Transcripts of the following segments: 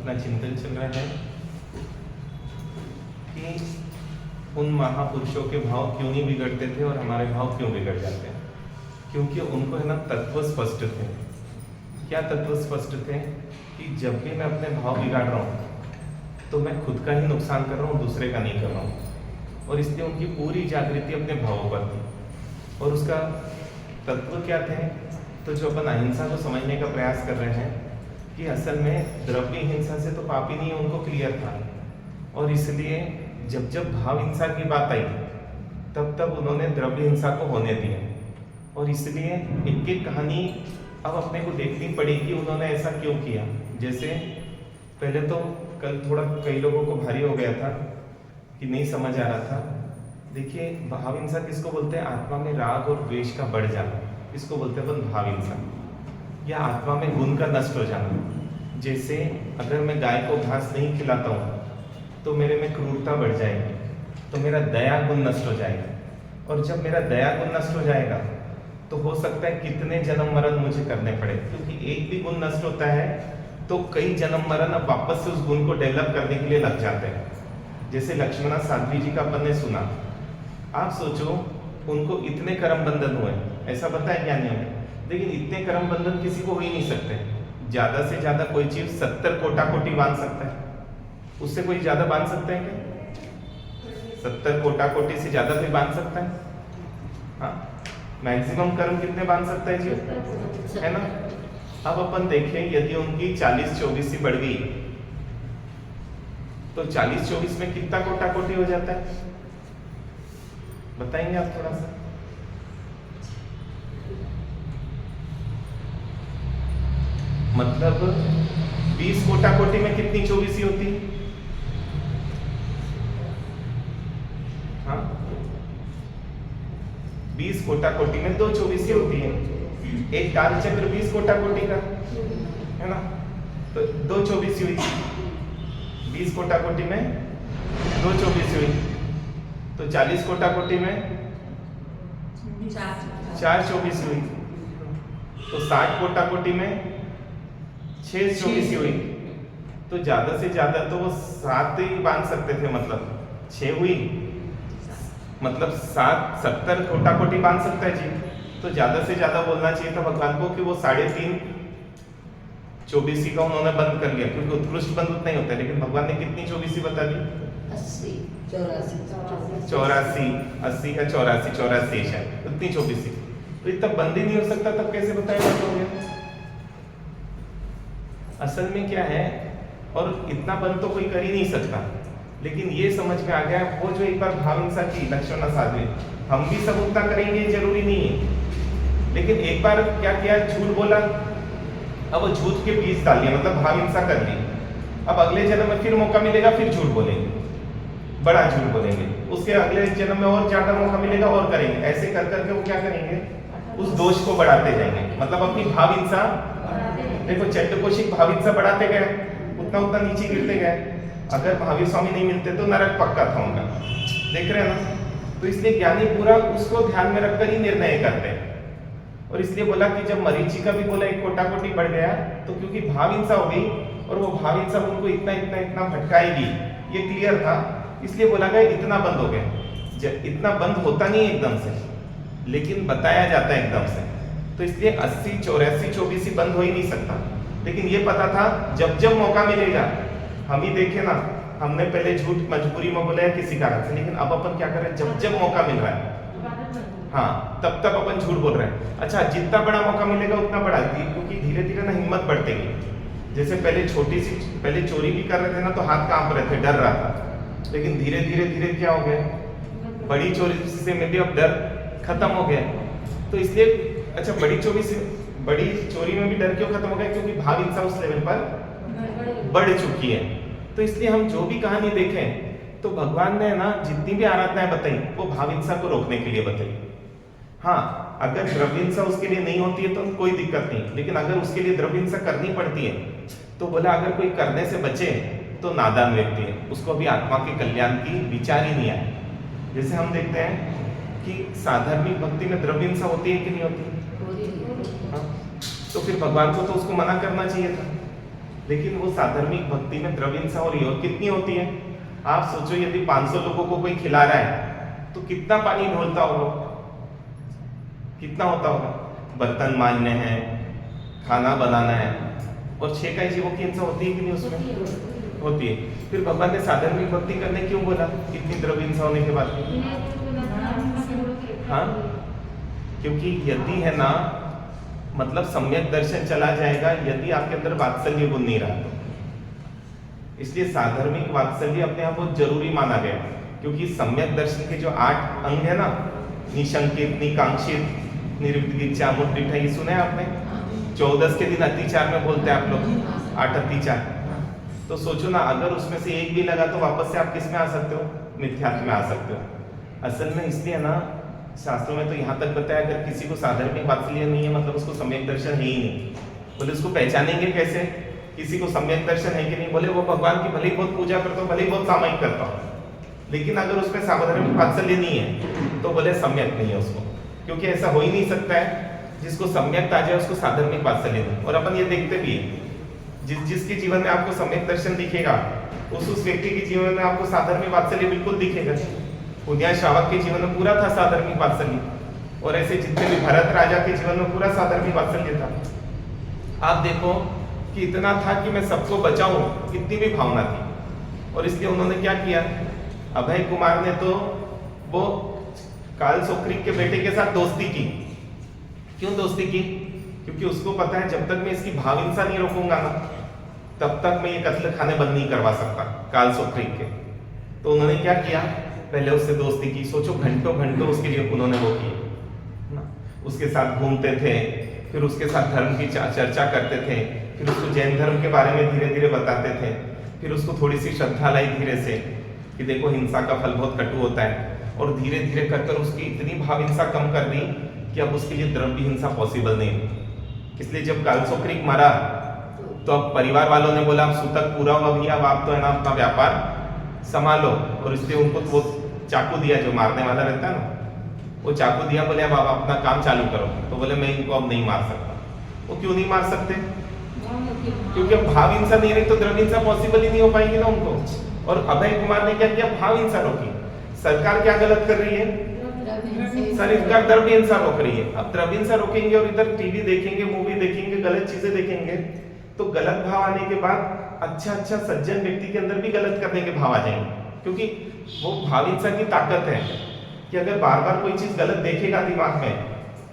अपना चिंतन चल रहा है कि उन महापुरुषों के भाव क्यों नहीं बिगड़ते थे और हमारे भाव क्यों बिगड़ जाते हैं। क्योंकि उनको है ना तत्व स्पष्ट थे। क्या तत्व स्पष्ट थे कि जब भी मैं अपने भाव बिगाड़ रहा हूँ तो मैं खुद का ही नुकसान कर रहा हूँ, दूसरे का नहीं कर रहा हूँ। और इसलिए उनकी पूरी जागृति अपने भावों पर थी। और उसका तत्व क्या थे, तो जो अपन अहिंसा को समझने का प्रयास कर रहे हैं कि असल में द्रव्य हिंसा से तो पाप ही नहीं है, उनको क्लियर था। और इसलिए जब जब भाव हिंसा की बात आई तब तब उन्होंने द्रव्य हिंसा को होने दिया। और इसलिए एक एक कहानी अब अपने को देखनी पड़ेगी उन्होंने ऐसा क्यों किया। जैसे पहले तो कल थोड़ा कई लोगों को भारी हो गया था कि नहीं समझ आ रहा था। देखिए भाव हिंसा किसको बोलते हैं, आत्मा में राग और द्वेष का बढ़ जाना, इसको बोलते हैं अपन भाव हिंसा। या आत्मा में गुण का नष्ट हो जाना। जैसे अगर मैं गाय को घास नहीं खिलाता हूँ तो मेरे में क्रूरता बढ़ जाएगी, तो मेरा दया गुण नष्ट हो जाएगा। और जब मेरा दया गुण नष्ट हो जाएगा तो हो सकता है कितने जन्म मरण मुझे करने पड़े, क्योंकि एक भी गुण नष्ट होता है तो कई जन्म मरण अब वापस से उस गुण को डेवलप करने के लिए लग जाते हैं। जैसे लक्ष्मणा साध्वी जी का अपन ने सुना, आप सोचो उनको इतने कर्म बंधन हुए, ऐसा पता है ज्ञानियों में, लेकिन इतने कर्म बंधन किसी को हो ही नहीं सकते। ज्यादा से ज्यादा कोई चीज 70 कोटा कोटि बांध सकता है, उससे कोई ज्यादा बांध सकते हैं क्या? 70 कोटा कोटि से ज्यादा कोई बांध सकता है? हाँ, मैक्सिमम कर्म कितने बांध सकता है जी, है ना। अब अपन देखें यदि उनकी 40-24 बढ़ गई तो 40-24 में कितना कोटा कोटि हो जाता है, बताएंगे आप थोड़ा सा? मतलब 20 कोटा कोटि में कितनी 24 होती है? हाँ, 20 कोटा कोटि में 2 24 होती है। एक काल चक्र 20 कोटा कोटि का है ना, तो 2 24 हुई। 20 कोटा कोटि में 2 24 हुई, तो 40 कोटा कोटि में 4 24 हुई, तो 60 कोटा कोटि में 6 24 हुई। तो ज्यादा से ज्यादा तो वो 7 ही बांध सकते थे, मतलब 6 हुई, मतलब 70 कोटा कोटि बांध सकता है जी। तो ज्यादा से ज्यादा बोलना चाहिए था भगवान को कि वो 3.5 24 का उन्होंने बंद कर लिया, क्योंकि उत्कृष्ट बंद उतना ही होता है। लेकिन भगवान ने कितनी 24 बता दी? 80 84 80 या 84 शायद, उतनी 24। तो इतना बंद ही नहीं हो सकता, तब कैसे बताया लोगे? असल में क्या है, और इतना बंद तो कोई कर ही नहीं सकता। लेकिन ये समझ में आ गया, वो जो एक बार भाव हिंसा की लक्ष्मणा साध्वी, हम भी सब उतना करेंगे जरूरी नहीं है। लेकिन एक बार क्या किया, झूठ बोला, अब वो झूठ के बीज डाल दिया, मतलब भाव हिंसा कर ली। अब अगले जन्म में फिर मौका मिलेगा, फिर झूठ बोलेंगे, बड़ा झूठ बोलेंगे। उसके अगले जन्म में और ज्यादा मौका मिलेगा और करेंगे। ऐसे कर करके वो क्या करेंगे, उस दोष को बढ़ाते जाएंगे, मतलब अपनी भाव हिंसा, देखो चंडकोशिक भाव हिंसा बढ़ाते गए, उतना उतना नीचे गिरते गए। अगर महावीर स्वामी नहीं मिलते तो नरक पक्का था उनका, देख रहे हैं ना। तो इसलिए ज्ञानी पूरा उसको ध्यान में रखकर ही निर्णय करते हैं। और इसलिए बोला कि जब मरीचि का भी बोला 1 कोटा कोटि बढ़ गया, तो क्योंकि भाव हिंसा हो गई और वो भाव हिंसा उनको इतना इतना इतना भटकाएगी, ये क्लियर था। इसलिए बोला गया इतना बंद हो गया। इतना बंद होता नहीं एकदम से, लेकिन बताया जाता है एकदम से। तो इसलिए 80 84 24 बंद हो ही नहीं सकता। लेकिन ये पता था जब जब मौका मिलेगा, हम ही देखे ना, हमने पहले झूठ मजबूरी में बोला है किसी कारण से, लेकिन अब अपन क्या कर रहे हैं, जब जब मौका मिल रहा है, हाँ, तब तब अपन झूठ बोल रहे हैं। अच्छा, जितना बड़ा मौका मिलेगा उतना बड़ा, क्योंकि धीरे धीरे ना हिम्मत बढ़ती गई। जैसे पहले पहले चोरी भी कर रहे थे ना तो हाथ कांप रहे थे, डर रहा था। लेकिन धीरे धीरे धीरे क्या हो गया, बड़ी चोरी से में भी अब डर खत्म हो गया। तो इसलिए अच्छा, बड़ी चोरी में भी डर क्यों खत्म हो गया, क्योंकि भाव हिंसा उस लेवल पर बढ़ चुकी है। तो इसलिए हम जो भी कहानी देखें तो भगवान ने ना जितनी भी आराधनाएं बताई वो भाव हिंसा को रोकने के लिए बताई। हाँ, अगर द्रव्य हिंसा उसके लिए नहीं होती है तो कोई दिक्कत नहीं, लेकिन अगर उसके लिए द्रव्य हिंसा करनी पड़ती है तो बोला अगर कोई करने से बचे तो नादान व्यक्ति है, उसको अभी आत्मा के कल्याण की विचार ही नहीं आया। जैसे हम देखते हैं कि साधार्मिक भक्ति में द्रव्य हिंसा होती है कि नहीं होती? हाँ? तो फिर भगवान को तो उसको मना करना चाहिए था। लेकिन वो साधर्मिक भक्ति में द्रव्य हिंसा हो रही है। और कितनी होती है? आप सोचो, यदि 500 लोगों को कोई खिला रहा है तो कितना पानी ढोलता होगा, कितना होता होगा? बर्तन मांजने हैं, खाना बनाना है, और 6 का जीवों की हिंसा होती है कि नहीं? उसमें होती है। फिर भगवान ने साधर्मिक भक्ति करने क्यों बोला इतनी द्रव्य हिंसा होने के बाद? हाँ, क्योंकि यदि है ना, मतलब सम्यक दर्शन चला जाएगा यदि आपके अंदर वात्सल्य गुण नहीं रहा तो। इसलिए साधर्मिक वात्सल्य अपने आप बहुत जरूरी माना गया, क्योंकि सम्यक दर्शन के जो 8 अंग है ना, निशंकित, निकांक्षित, निर्विद्गिच्छा, मुद्रिठा, ये सुना है आपने? 14 के दिन अतिचार में बोलते हैं आप लोग, 8 अतिचार। तो सोचो ना, अगर उसमें से एक भी लगा तो वापस से आप किस में आ सकते हो? मिथ्यात्व में आ सकते हो। असल में इसलिए ना, शास्त्रों में तो यहाँ तक बताया, अगर किसी को साधर्मिक वात्सल्य नहीं है मतलब उसको सम्यक दर्शन है ही नहीं। बोले उसको पहचानेंगे कैसे किसी को सम्यक दर्शन है कि नहीं? बोले वो भगवान की भले ही बहुत पूजा करता हो, भले ही बहुत सामायिक करता हो, लेकिन अगर उसमें साधर्मिक वात्सल्य नहीं है तो बोले सम्यक नहीं है उसको। क्योंकि ऐसा हो ही नहीं सकता है जिसको सम्यक आ जाए उसको साधर्मिक वात्सल्य नहीं। और अपन ये देखते भी है, जिसके जीवन में आपको सम्यक दर्शन दिखेगा उस व्यक्ति के जीवन में आपको साधर्मिक वात्सल्य बिल्कुल दिखेगा। पुण्या श्रावक के जीवन में पूरा था साधर्मिक वात्सल्य, और ऐसे जितने भी भरत राजा के जीवन में पूरा साधर्मिक वात्सल्य था। आप देखो कि इतना था कि मैं सबको बचाऊं, इतनी भी भावना थी। और इसलिए उन्होंने क्या किया, अभय कुमार ने तो वो काल सोक्रिक के बेटे के साथ दोस्ती की। क्यों दोस्ती की? क्योंकि उसको पता है जब तक मैं इसकी भाव हिंसा नहीं रोकूंगा ना, तब तक मैं ये कत्ल खाने बंद नहीं करवा सकता काल सोक्रिक के। तो उन्होंने क्या किया, पहले उससे दोस्ती की। सोचो, घंटों घंटों उसके लिए उन्होंने वो की ना, उसके साथ घूमते थे, फिर उसके साथ धर्म की चर्चा करते थे, फिर उसको जैन धर्म के बारे में धीरे धीरे बताते थे, फिर उसको थोड़ी सी श्रद्धा लाई धीरे से कि देखो हिंसा का फल बहुत कटु होता है। और धीरे धीरे कर कर उसकी इतनी भाव हिंसा कम कर दी कि अब उसके लिए द्रव्य हिंसा पॉसिबल नहीं। इसलिए जब काल सोक्रिक मरा तो अब परिवार वालों ने बोला अब सूतक पूरा हुआ भैया, अब आप तो है ना अपना व्यापार संभालो। और इसलिए उनको वो चाकू दिया, जो मारने वाला रहता है ना, वो चाकू दिया, बोले अब आप अपना काम चालू करो। तो बोले मैं इनको अब नहीं मार सकता। वो क्यों नहीं मार सकते? क्योंकि अब भाव हिंसा नहीं रही तो द्रव्य हिंसा पॉसिबल ही नहीं हो पाएगी ना उनको। और अभय कुमार ने क्या किया, भाव हिंसा रोकी। सरकार क्या गलत कर रही है? सरकार द्रव्य हिंसा रोक रही है। अब द्रव्य हिंसा रोकेंगे और इधर टीवी देखेंगे, मूवी देखेंगे, गलत चीजें देखेंगे, तो गलत भाव आने के बाद अच्छा सज्जन व्यक्ति के अंदर भी गलत करने के भाव आ जाएंगे। क्योंकि वो भाव हिंसा की ताकत है कि अगर बार बार कोई चीज गलत देखेगा दिमाग में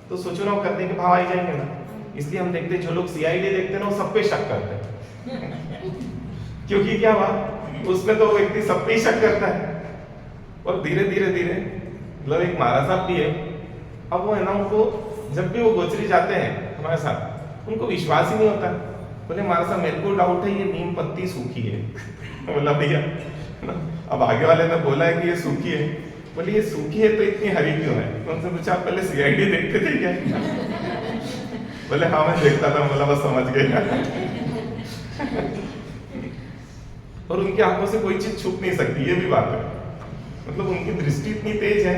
तो सोचो ना, करने के भाव आ जाएंगे ना। इसलिए हम देखते हैं जो लोग सीआईडी देखते हैं ना, वो सब पे शक करते हैं। क्योंकि क्या हुआ, उसमें तो व्यक्ति सब पे शक करता है। और धीरे धीरे मतलब एक महाराज साहब भी है, अब वो है ना, उनको जब भी वो गोचरी जाते हैं हमारे साथ, उनको विश्वास ही नहीं होता। बोले महाराज साहब मेरे को डाउट है ये नीम पत्ती सूखी है। बोला भैया, अब आगे वाले ने बोला है कि ये सूखी है। बोले ये सूखी है तो इतनी हरी क्यों है? तो उनसे पूछा आप पहले सीआईडी देखते थे क्या? बोले हाँ मैं देखता था। बोला बस समझ गया। और उनकी आंखों से कोई चीज छुप नहीं सकती, ये भी बात है। मतलब उनकी दृष्टि इतनी तेज है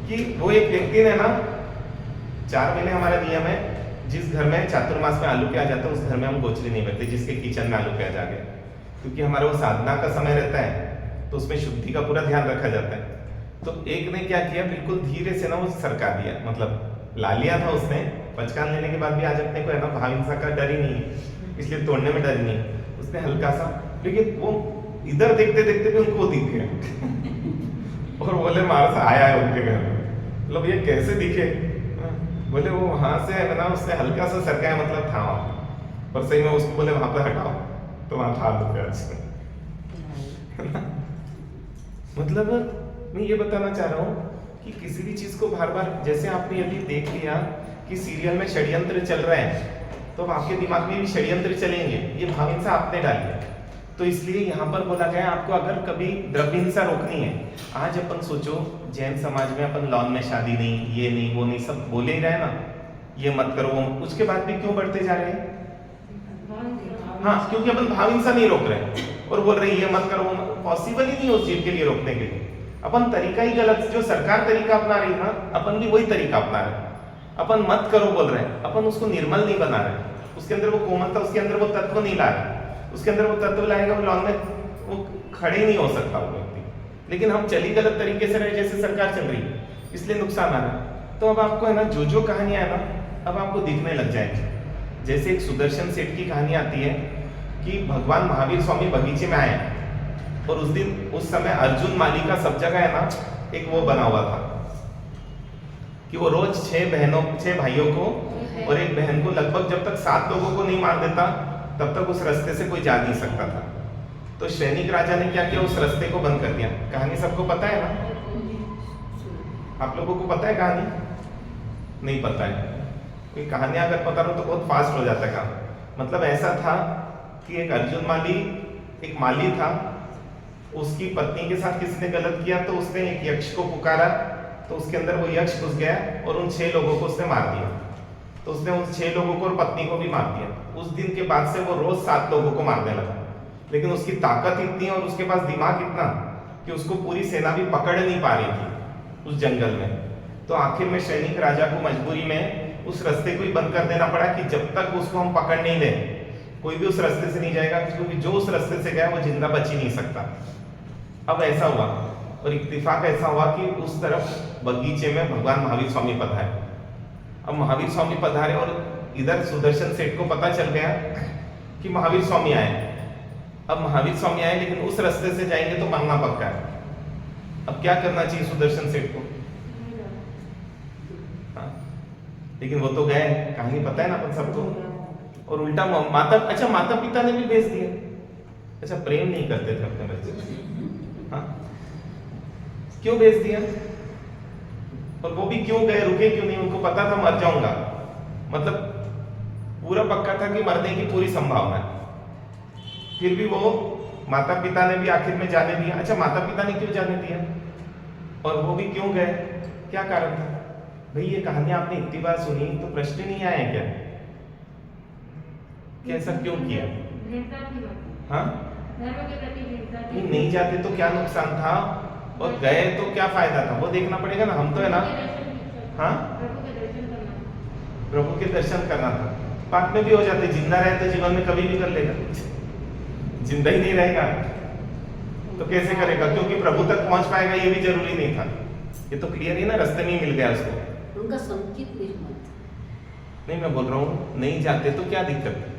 कि वो एक व्यक्ति ने ना 4 महीने हमारा नियम है, जिस घर में चातुर्मास में आलू प्याज आता है उस घर में हम गोचरी नहीं बैठते, जिसके किचन में आलू प्याज आ गया। क्योंकि हमारा वो साधना का समय रहता है तो उसमें शुद्धि का पूरा ध्यान रखा जाता है। तो एक ने क्या किया, बिल्कुल धीरे से ना वो सरका दिया, मतलब ला लिया था उसने। पचकान लेने के बाद भी आज अपने को है ना भाव हिंसा का डर ही नहीं है, इसलिए तोड़ने में डर नहीं है। उसने हल्का सा, लेकिन वो इधर देखते देखते भी उनको दिख गया। और बोले महाराज आया है उनके घर में। मतलब ये कैसे दिखे? बोले वो वहां से है ना, उसने हल्का सा सरकाया, मतलब था वहां पर। सही में उसको बोले वहां पर हटाओ, तो वहां था दो प्याज। मतलब मैं ये बताना चाह रहा हूँ कि किसी भी चीज को बार बार, जैसे आपने यदि देख लिया कि सीरियल में षड्यंत्र चल रहा है, तो अब आपके दिमाग में भी षड्यंत्र चलेंगे, ये भाव हिंसा आपने डाली है। तो इसलिए यहाँ पर बोला गया आपको अगर कभी द्रव्य हिंसा रोकनी है। आज अपन सोचो जैन समाज में अपन लॉन में शादी नहीं, ये नहीं, वो नहीं, सब बोले ही रहे ना, ये मत करो वो, उसके बाद भी क्यों बढ़ते जा रहे हैं? हाँ, क्योंकि अपन भाव हिंसा नहीं रोक रहे और बोल रहे ये मत करो, पॉसिबल ही नहीं उस चीज के लिए रोकने के लिए। अपन तरीका ही गलत, जो सरकार तरीका अपना रही ना, अपन भी वही तरीका अपना रहे। अपन मत करो बोल रहे हैं, अपन उसको निर्मल नहीं बना रहे, उसके अंदर वो कोमलता, उसके अंदर वो तत्व नहीं ला रहे। उसके अंदर वो तत्व लाएगा, वो लॉन में वो खड़े ही नहीं हो सकता वो व्यक्ति। लेकिन हम चली गलत तरीके से रहे, जैसे सरकार चल रही है, इसलिए नुकसान आ रहा है। तो अब आपको है ना जो कहानियां है ना, अब आपको दिखने लग जाएगी। जैसे एक सुदर्शन सेठ की कहानी आती है कि भगवान महावीर स्वामी बगीचे में आए और उस समय अर्जुन माली का सब जगह है ना एक वो बना हुआ था कि वो रोज 6 भाइयों को और एक बहन को, लगभग जब तक 7 लोगों को नहीं मार देता तब तक उस रास्ते से कोई जा नहीं सकता था। तो सैनिक राजा ने क्या किया, उस रास्ते को बंद कर दिया। कहानी सबको पता है ना? आप लोगों को पता है कहानी? नहीं पता है। कोई कहानी अगर पता हो तो बहुत फास्ट हो जाता काम। मतलब ऐसा था कि एक अर्जुन माली, एक माली था, उसकी पत्नी के साथ किसी ने गलत किया तो उसने एक यक्ष को पुकारा, तो उसके अंदर वो यक्ष घुस गया और उन 6 लोगों को उसने मार दिया। तो उसने उन 6 लोगों को और पत्नी को भी मार दिया। उस दिन के बाद से वो रोज 7 लोगों को मारने लगा। लेकिन उसकी ताकत इतनी और उसके पास दिमाग इतना कि उसको पूरी सेना भी पकड़ नहीं पा रही थी उस जंगल में। तो आखिर में सैनिक राजा को मजबूरी में उस रास्ते को ही बंद कर देना पड़ा कि जब तक उसको हम पकड़ नहीं ले कोई भी उस रास्ते से नहीं जाएगा, क्योंकि जो उस रास्ते से गया वो जिंदा बच ही नहीं सकता। अब ऐसा हुआ और इत्तेफाक ऐसा हुआ कि उस तरफ बगीचे में भगवान महावीर स्वामी पधारे। अब महावीर स्वामी पधारे और इधर सुदर्शन सेठ को पता चल गया कि महावीर स्वामी आए। अब महावीर स्वामी आए लेकिन उस रास्ते से जाएंगे तो मरना पक्का है। अब क्या करना चाहिए सुदर्शन सेठ को? हाँ, लेकिन वो तो गए, कहानी पता है ना अपन सबको। और उल्टा माता पिता ने भी भेज दिया। अच्छा, प्रेम नहीं करते थे अपने बच्चे से, हाँ, क्यों भेज दिया? और वो भी क्यों गए, रुके क्यों नहीं? उनको पता था मर जाऊंगा, मतलब पूरा पक्का था कि मरने की पूरी संभावना है। फिर भी वो माता पिता ने भी आखिर में जाने दिया। अच्छा, माता पिता ने क्यों जाने दिया और वो भी क्यों गए? क्या कारण था भाई? ये कहानी आपने इतनी बार सुनी तो प्रश्न नहीं आया क्या? कैसा क्यों किया? हाँ, नहीं जाते तो क्या नुकसान था और गए तो क्या फायदा था? वो देखना पड़ेगा ना। हम तो है ना, हाँ, प्रभु के दर्शन करना था। बाद में भी हो जाते, जिंदा रहे तो जीवन में कभी भी कर लेगा। जिंदा ही नहीं रहेगा तो कैसे करेगा? क्योंकि प्रभु तक पहुंच पाएगा ये भी जरूरी नहीं था। ये तो क्लियर ही ना, रास्ते में ही मिल गया उसको। उनका संकेत नहीं, मैं बोल रहा हूँ नहीं जाते तो क्या दिक्कत है?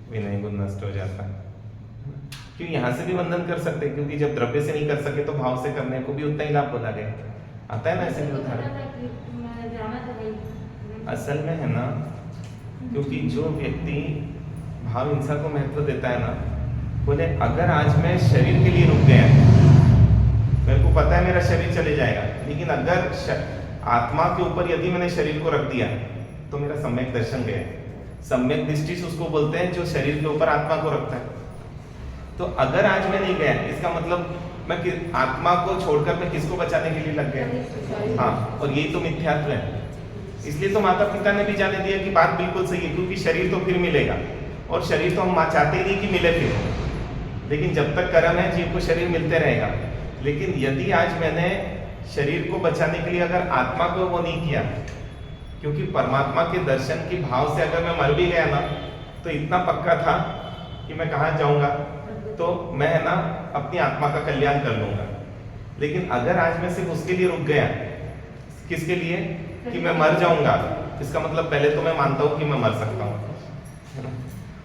विनय गुण नष्ट हो जाता है। क्यों? यहाँ से भी वंदन कर सकते, क्योंकि जब द्रव्य से नहीं कर सके तो भाव से करने को भी उतना ही लाभ बोला गया। आता है ना ऐसे भी उदाहरण। असल में है ना, क्योंकि जो व्यक्ति भाव हिंसा को महत्व देता है ना, बोले अगर आज मैं शरीर के लिए रुक गया, मेरे को पता है मेरा शरीर चले जाएगा, लेकिन अगर आत्मा के ऊपर यदि मैंने शरीर को रख दिया तो मेरा सम्यक दर्शन गया। सम्यक दृष्टि से उसको बोलते हैं जो शरीर के ऊपर आत्मा को रखता है। तो अगर आज मैं नहीं गया, इसका मतलब मैं आत्मा को छोड़कर मैं किसको बचाने के लिए लग गया? हाँ, और यही तो मिथ्यात्व है। इसलिए तो माता पिता ने भी जाने दिया कि बात बिल्कुल सही है, क्योंकि शरीर तो फिर मिलेगा और शरीर तो हम चाहते ही नहीं कि मिले फिर। लेकिन जब तक कर्म है जीव को शरीर मिलते रहेगा। लेकिन यदि आज मैंने शरीर को बचाने के लिए अगर आत्मा को वो नहीं किया, क्योंकि परमात्मा के दर्शन की भाव से अगर मैं मर भी गया ना तो इतना पक्का था कि मैं कहाँ जाऊंगा, तो मैं है ना अपनी आत्मा का कल्याण कर लूंगा। लेकिन अगर आज मैं सिर्फ उसके लिए रुक गया, किसके लिए? कि मैं मर जाऊंगा, इसका मतलब पहले तो मैं मानता हूं कि मैं मर सकता हूं।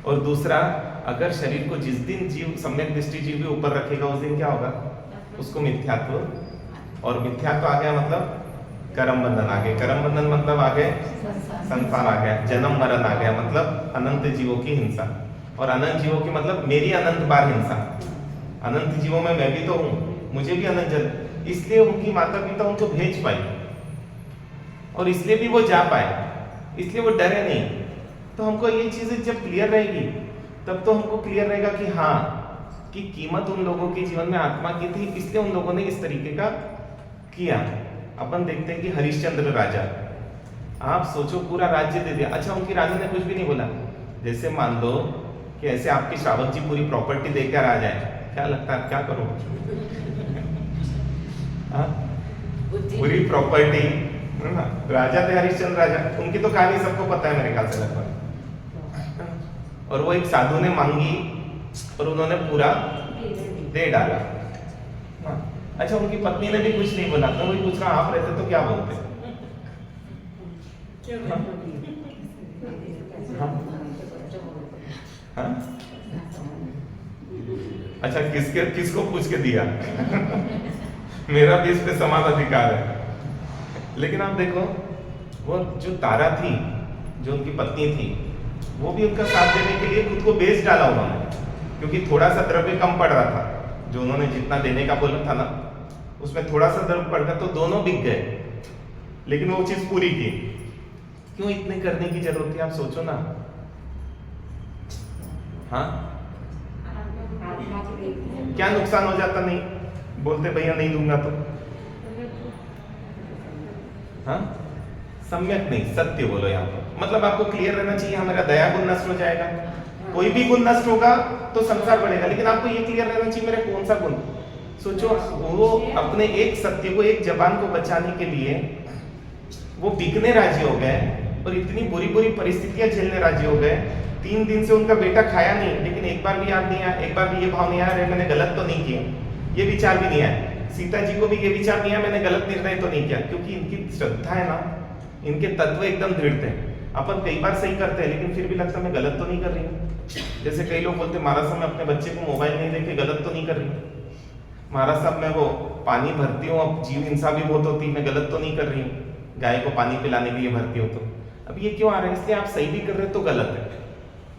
और दूसरा, अगर शरीर को जिस दिन जीव सम्यक दृष्टि जीव भी ऊपर रखेगा उस दिन क्या होगा? उसको मिथ्यात्व। और मिथ्यात्व आ गया मतलब कर्म बंधन आ गए। कर्म बंधन मतलब आ गए संसार आ गया, जन्म मरण आ गया, मतलब अनंत जीवों की हिंसा। और अनंत जीवों की मतलब मेरी अनंत बार हिंसा। अनंत जीवों में मैं भी तो हूँ, मुझे भी अनंत जन्म। इसलिए उनकी माता पिता उनको भेज पाई और इसलिए भी वो जा पाए, इसलिए वो डरे नहीं। तो हमको ये चीजें जब क्लियर रहेगी तब तो हमको क्लियर रहेगा कि हाँ, कि कीमत उन लोगों के जीवन में आत्मा की थी, इसलिए उन लोगों ने इस तरीके का किया। अपन देखते हैं कि हरिश्चंद्र राजा, आप सोचो पूरा राज्य दे दिया। अच्छा, उनकी रानी ने कुछ भी नहीं बोला। जैसे मान लो कि ऐसे आपकी श्रावक जी पूरी प्रॉपर्टी देकर आ जाए, क्या लगता है क्या करो? पूरी प्रॉपर्टी है ना। राजा थे हरिश्चंद्र राजा, उनकी तो कहानी सबको पता है मेरे ख्याल से लगभग। और वो एक साधु ने मांगी और उन्होंने पूरा दे डाला। अच्छा, उनकी पत्नी ने भी कुछ नहीं बोला। मैं वही पूछ रहा, आप रहते तो क्या बोलते? हाँ? अच्छा, किसको पूछ के दिया? मेरा भी इस पे समान अधिकार है। लेकिन आप देखो, वो जो तारा थी, जो उनकी पत्नी थी, वो भी उनका साथ देने के लिए खुद को बेच डाला उन्होंने, क्योंकि थोड़ा सा द्रव्य कम पड़ रहा था। जो उन्होंने जितना देने का बोला था ना, उसमें थोड़ा सा द्रव्य पड़ गया तो दोनों बिक गए, लेकिन वो चीज पूरी की। क्यों इतने करने की जरूरत थी? आप सोचो ना। हाँ, क्या नुकसान हो जाता? नहीं बोलते भैया नहीं दूंगा तो? हाँ, सम्यक नहीं, सत्य बोलो यहाँ पर। मतलब आपको क्लियर रहना चाहिए, हमारा दया गुण नष्ट हो जाएगा। कोई भी गुण नष्ट होगा तो संसार बढ़ेगा, लेकिन आपको ये क्लियर रहना चाहिए मेरा कौन सा गुण। सोचो, वो अपने एक सत्य को, एक जबान को बचाने के लिए वो बिकने राजी हो गए और इतनी बुरी बुरी परिस्थितियां झेलने राजी हो गए। 3 दिन से उनका बेटा खाया नहीं, लेकिन एक बार भी याद नहीं आया, एक बार भी ये भाव नहीं आया, अरे मैंने गलत तो नहीं किया। ये विचार भी नहीं आया। सीता जी को भी ये विचार नहीं आया, मैंने गलत निर्णय तो नहीं किया, क्योंकि इनकी श्रद्धा है ना, इनके तत्व एकदम दृढ़ थे। अपन कई बार सही करते हैं, लेकिन फिर भी लगता है मैं गलत तो नहीं कर रही हूँ। जैसे कई लोग बोलते, महाराज साहब मैं अपने बच्चे को मोबाइल नहीं देके गलत तो नहीं कर रही। महाराज साहब मैं वो पानी भरती हूँ, अब जीव हिंसा भी बहुत होती है, मैं गलत तो नहीं कर रही हूँ, गाय को पानी पिलाने के लिए भरती हूँ। तो अब ये क्यों आ रहा है? इसलिए आप सही भी कर रहे हो तो गलत है,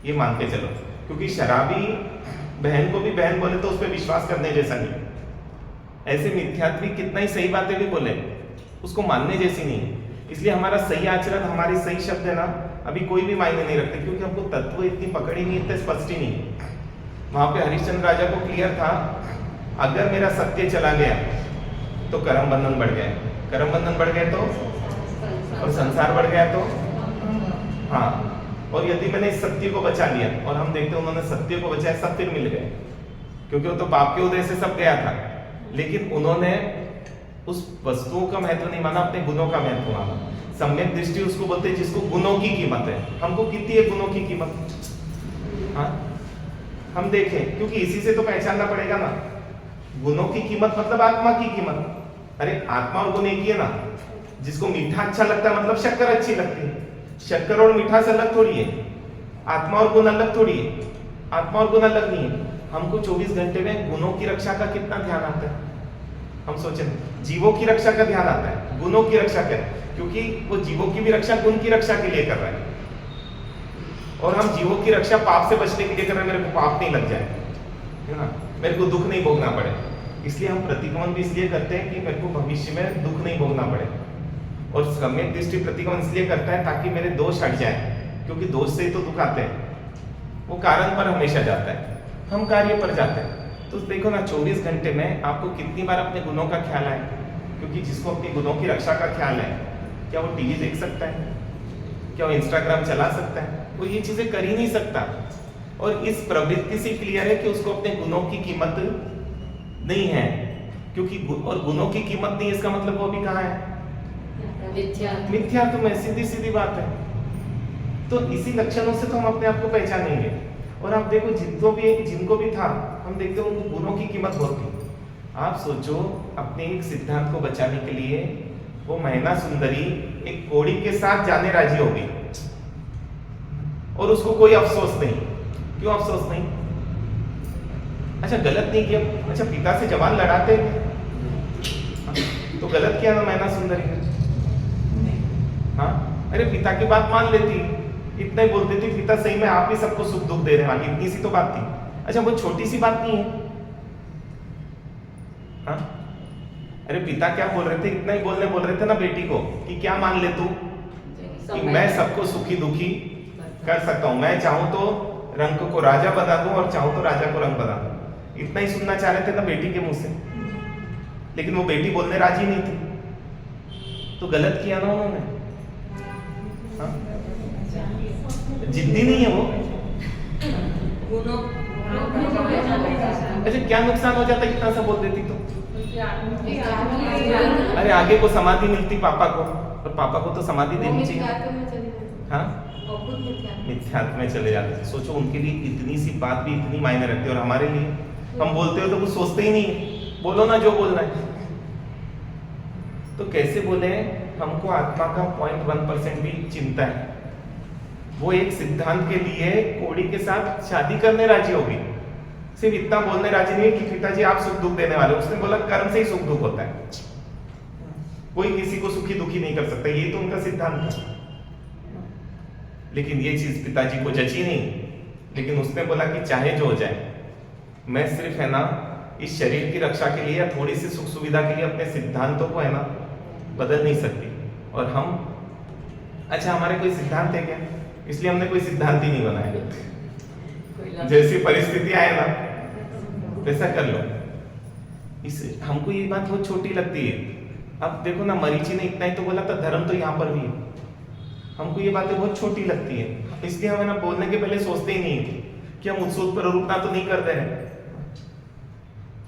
ये मान के चलो। क्योंकि शराबी बहन को भी बहन बोले तो उस पर विश्वास करने जैसा नहीं। ऐसे मिथ्यात्वी कितना ही सही बातें भी बोले, उसको मानने जैसी नहीं है। इसलिए हमारा सही आचरण, हमारे सही शब्द है ना, अभी कोई भी मायने नहीं रखते, क्योंकि हमको तत्व इतनी पकड़ी नहीं, इतने स्पष्ट ही नहीं। वहां पे हरिश्चंद्र राजा को क्लियर था, अगर मेरा सत्य चला गया तो कर्म बंधन बढ़ गया, कर्म बंधन बढ़ गए तो, और संसार बढ़ गया तो, हाँ, और यदि मैंने इस सत्य को बचा लिया, और हम देखते हैं उन्होंने सत्य को बचाया, सब फिर मिल गए, क्योंकि वो तो पाप के उदय से सब गया था। लेकिन उन्होंने उस वस्तुओं का महत्व नहीं माना, अपने गुणों का महत्व माना। सम्यक दृष्टि उसको बोलते हैं जिसको गुणों की कीमत है। हमको कितनी है गुणों की कीमत? हाँ, हम देखें, क्योंकि इसी से तो पहचानना पड़ेगा ना। गुणों की कीमत मतलब आत्मा की कीमत। अरे आत्मा और गुण एक ही है ना। जिसको मीठा अच्छा लगता है मतलब शक्कर अच्छी लगती है, शक्कर और मीठा से अलग थोड़ी है। आत्मा और गुण अलग थोड़ी है, आत्मा और गुण अलग नहीं है। हमको 24 घंटे में गुणों की रक्षा का कितना ध्यान आता है? हम सोचें, जीवों की रक्षा का ध्यान आता है, गुणों की रक्षा का, क्योंकि वो जीवों की भी रक्षा गुण की रक्षा के लिए कर रहा है। और हम जीवों की रक्षा पाप से बचने के लिए कर रहे हैं, मेरे को पाप नहीं लग जाए, है ना, मेरे को दुख नहीं भोगना पड़े। इसलिए हम प्रतिक्रमण भी इसलिए करते हैं कि मेरे को भविष्य में दुख नहीं भोगना पड़े। और सम्यक दृष्टि प्रतिक्रमण इसलिए करता है ताकि मेरे दोष हट जाए, क्योंकि दोष से ही तो दुख आते हैं। वो कारण पर हमेशा जाता है, हम कार्य पर जाते हैं। तो देखो ना, 24 घंटे में आपको कितनी बार अपने गुणों का ख्याल आए? क्योंकि जिसको अपने गुणों की रक्षा का ख्याल है, क्या वो टीवी देख सकता है? क्या वो इंस्टाग्राम चला सकता है? वो ये चीजें कर ही नहीं सकता। और इस प्रवृत्ति से क्लियर है कि उसको अपने गुणों की कीमत नहीं है, क्योंकि और गुणों की कीमत नहीं, इसका मतलब वो अभी कहाँ है? मिथ्यात्व में। सीधी सीधी बात है। तो इसी लक्षणों से तो हम अपने आप को पहचानेंगे। और आप देखो, जिनको भी था, हम देखते हैं उनको गुणों की कीमत बहुत थी। आप सोचो, अपने एक सिद्धांत को बचाने के लिए वो मैना सुंदरी एक कोड़ी के साथ जाने राजी हो गई, और उसको कोई अफसोस नहीं। क्यों अफसोस नहीं? अच्छा, गलत नहीं किया। अच्छा, पिता से जवान लड़ाते तो गलत किया ना मैना सुंदरी ने? हाँ, अरे पिता की बात मान लेती, इतना ही बोलती थी, पिता सही में आप ही सबको सुख दुख दे रहे हैं, इतनी सी तो बात थी। अच्छा, वो छोटी सी बात नहीं है। हाँ, अरे पिता क्या बोल रहे थे? इतना ही बोल रहे थे ना बेटी को कि क्या मान ले तू कि मैं सबको सुखी दुखी कर सकता हूं, मैं चाहूं तो रंग को राजा बना दूं और चाहूं तो राजा को रंग बना दूं। इतना ही सुनना चाह रहे थे ना बेटी के मुंह से, लेकिन वो बेटी बोलने राजी नहीं थी। तो गलत किया ना उन्होंने। हाँ? जिद्दी नहीं है वो। अच्छा, क्या नुकसान हो जाता इतना सा बोल देती तो? अरे आगे को समाधि मिलती पापा को, और पापा को तो समाधि देनी चाहिए। हाँ, मिथ्यात्व में चले जाते। सोचो उनके लिए इतनी सी बात भी इतनी मायने रखती है, और हमारे लिए हम बोलते हो तो कुछ सोचते ही नहीं, बोलो ना जो बोलना है। तो कैसे बोले, हमको आत्मा का 0.1% भी चिंता है। वो एक सिद्धांत के लिए कोड़ी के साथ शादी करने राजी होगी, सिर्फ इतना बोलने राजी नहीं कि पिताजी आप सुख दुख देने वाले। उसने बोला कर्म से ही सुख दुख होता है, कोई किसी को सुखी दुखी नहीं कर सकता, ये तो उनका सिद्धांत है। लेकिन ये चीज पिताजी को जची नहीं, लेकिन उसने बोला कि चाहे जो हो जाए, मैं सिर्फ है ना इस शरीर की रक्षा के लिए या थोड़ी सी सुख सुविधा के लिए अपने सिद्धांतों को है ना बदल नहीं सकती। और हम, अच्छा हमारे कोई सिद्धांत है क्या, इसलिए हमने कोई सिद्धांत ही नहीं बनाया। जैसी परिस्थिति आए ना वैसा कर लो। इस हमको ये बात बहुत छोटी लगती है। अब देखो ना, मरीची ने इतना ही तो बोला था, धर्म तो यहाँ पर भी है। हमको ये बातें बहुत छोटी लगती है, इसलिए हमें ना बोलने के पहले सोचते ही नहीं कि हम उत्सुक प्ररूपता तो नहीं कर रहे हैं।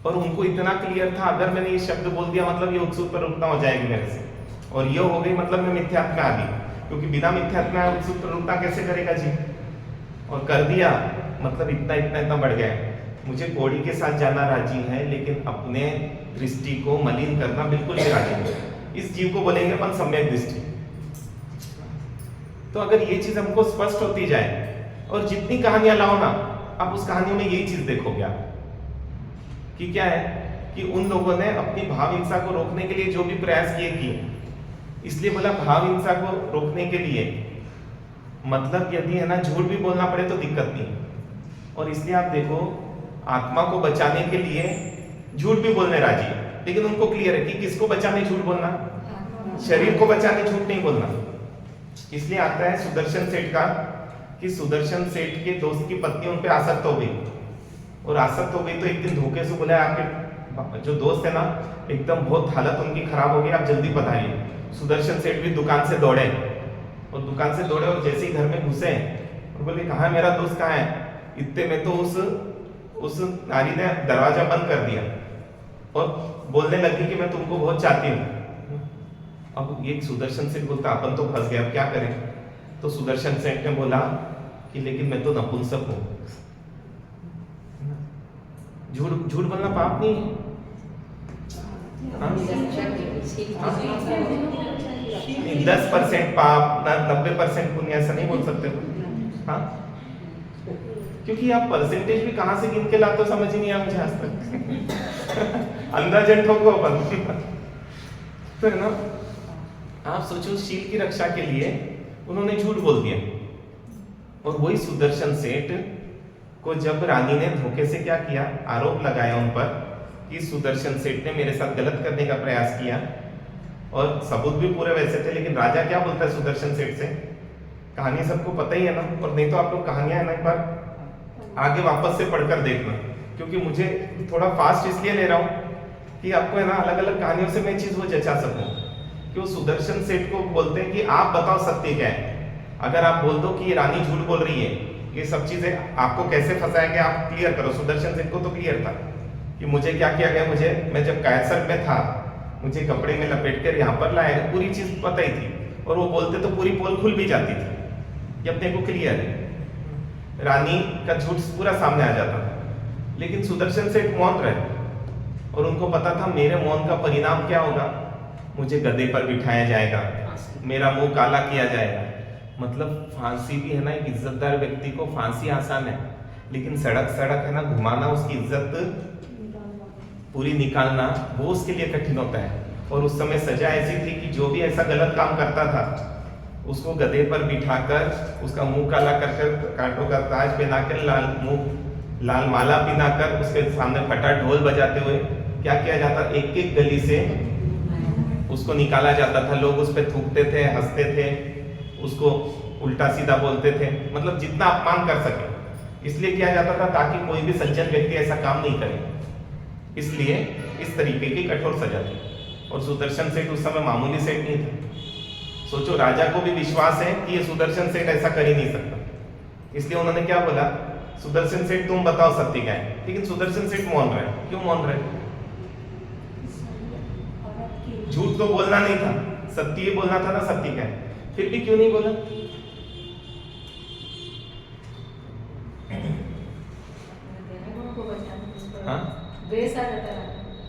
और उनको इतना क्लियर था, अगर मैंने ये शब्द बोल दिया मतलब ये उत्सुक प्ररूपता हो जाएगी मेरे से, और ये हो गई मतलब मैं मिथ्यात्व में आ गई, क्योंकि बिना मिथ्यात्व में उत्सुक प्ररूपता कैसे करेगा जी। और कर दिया मतलब इतना बढ़ गया। मुझे कोड़ी के साथ जाना राजी है, लेकिन अपने दृष्टि को मलिन करना बिल्कुल नहीं राजी है। इस जीव को बोलेंगे अपन सम्यक दृष्टि। तो अगर ये चीज हमको स्पष्ट होती जाए, और जितनी कहानियां लाओ ना, आप उस कहानियों में यही चीज देखोगे आप कि क्या है कि उन लोगों ने अपनी भाव हिंसा को रोकने के लिए जो भी प्रयास किए। इसलिए बोला भाव हिंसा को रोकने के लिए मतलब यदि है ना झूठ भी बोलना पड़े तो दिक्कत नहीं। और इसलिए आप देखो, आत्मा को बचाने के लिए झूठ भी बोलने राजी है, लेकिन उनको क्लियर है कि किसको बचाने झूठ बोलना, शरीर को बचाने झूठ नहीं बोलना। इसलिए आता है सुदर्शन सेठ का कि सुदर्शन सेठ के दोस्त की पत्नी उन पे आसक्त हो गई, और आसक्त हो गई तो एक दिन धोखे से बोला आपके जो दोस्त है ना एकदम बहुत हालत उनकी खराब हो गई, आप जल्दी बताइए। सुदर्शन सेठ भी दुकान से दौड़े, और दुकान से दौड़े और जैसे ही घर में घुसे और बोले कहाँ है मेरा दोस्त, कहाँ है। इतने में तो उस नारी ने दरवाजा बंद कर दिया और बोलने लगी कि मैं तुमको बहुत चाहती हूँ। अब ये सुदर्शन सेठ बोलता अपन तो फंस गए, अब क्या करें। तो सुदर्शन सेठ ने बोला कि लेकिन मैं तो नपुंसक हूँ। झूठ बोलना पाप नहीं है। 10% पाप ना 90% पुण्य, ऐसा नहीं बोल सकते। हाँ, क्योंकि आप परसेंटेज भी कहां से गिन के लाते हो समझ ही नहीं आया मुझे आज तक। अंदाजन ठोको अपन। तो है ना, आप सोचो शील की रक्षा के लिए उन्होंने झूठ बोल दिया। और वही सुदर्शन सेठ को जब रानी ने धोखे से क्या किया, आरोप लगाया उन पर कि सुदर्शन सेठ ने मेरे साथ गलत करने का प्रयास किया, और सबूत भी पूरे वैसे थे। लेकिन राजा क्या बोलता है सुदर्शन सेठ से, कहानी सबको पता ही है ना, और नहीं तो आप लोग कहानियां है ना एक बार आगे वापस से पढ़कर देखना, क्योंकि मुझे थोड़ा फास्ट इसलिए ले रहा हूँ कि आपको है ना अलग अलग कहानियों से मैं चीज वो जचा सकूं। कि वो सुदर्शन सेठ को बोलते हैं कि आप बताओ सत्य क्या है। अगर आप बोल दो कि ये रानी झूठ बोल रही है, ये सब चीजें आपको कैसे फंसाएंगे आप क्लियर करो। सुदर्शन सेठ को तो क्लियर था कि मुझे क्या किया गया, मैं जब कैंसर में था मुझे कपड़े में लपेट कर यहाँ पर लाया, पूरी चीज पता ही थी। और वो बोलते तो पूरी पोल खुल भी जाती थी, ये अपने को क्लियर है। रानी का झूठ पूरा सामने आ जाता था, लेकिन सुदर्शन सेठ मौन रहे, और उनको पता था मेरे मौन का परिणाम क्या होगा, मुझे गधे पर बिठाया जाएगा, मेरा मुंह काला किया जाएगा। मतलब फांसी भी है ना, एक इज्जतदार व्यक्ति को फांसी आसान है, लेकिन सड़क है ना घुमाना, उसकी इज्जत पूरी निकालना वो उसके लिए कठिन होता है। और उस समय सजा ऐसी थी कि जो भी ऐसा गलत काम करता था उसको गधे पर बिठाकर उसका मुंह काला कर कांटों का ताज पहनाकर लाल माला पहनाकर उसके सामने फटा ढोल बजाते हुए क्या किया जाता, एक एक गली से उसको निकाला जाता था। लोग उस पर थूकते थे, हंसते थे, उसको उल्टा सीधा बोलते थे, मतलब जितना अपमान कर सके इसलिए किया जाता था ताकि कोई भी सज्जन व्यक्ति ऐसा काम नहीं करे। इसलिए इस तरीके की कठोर सजा थी। और सुदर्शन सेठ उस समय मामूली सेठ नहीं था। सोचो राजा को भी विश्वास है कि ये सुदर्शन सेठ ऐसा कर ही नहीं सकता, इसलिए उन्होंने क्या बोला, सुदर्शन सेठ तुम बताओ सत्य क्या है। लेकिन सुदर्शन सेठ मौन रहे। क्यों मौन रहे? झूठ तो बोलना नहीं था, सत्य ही बोलना था ना, सत्य क्या है, फिर भी क्यों नहीं बोला? हाँ, द्वेष आ जाता है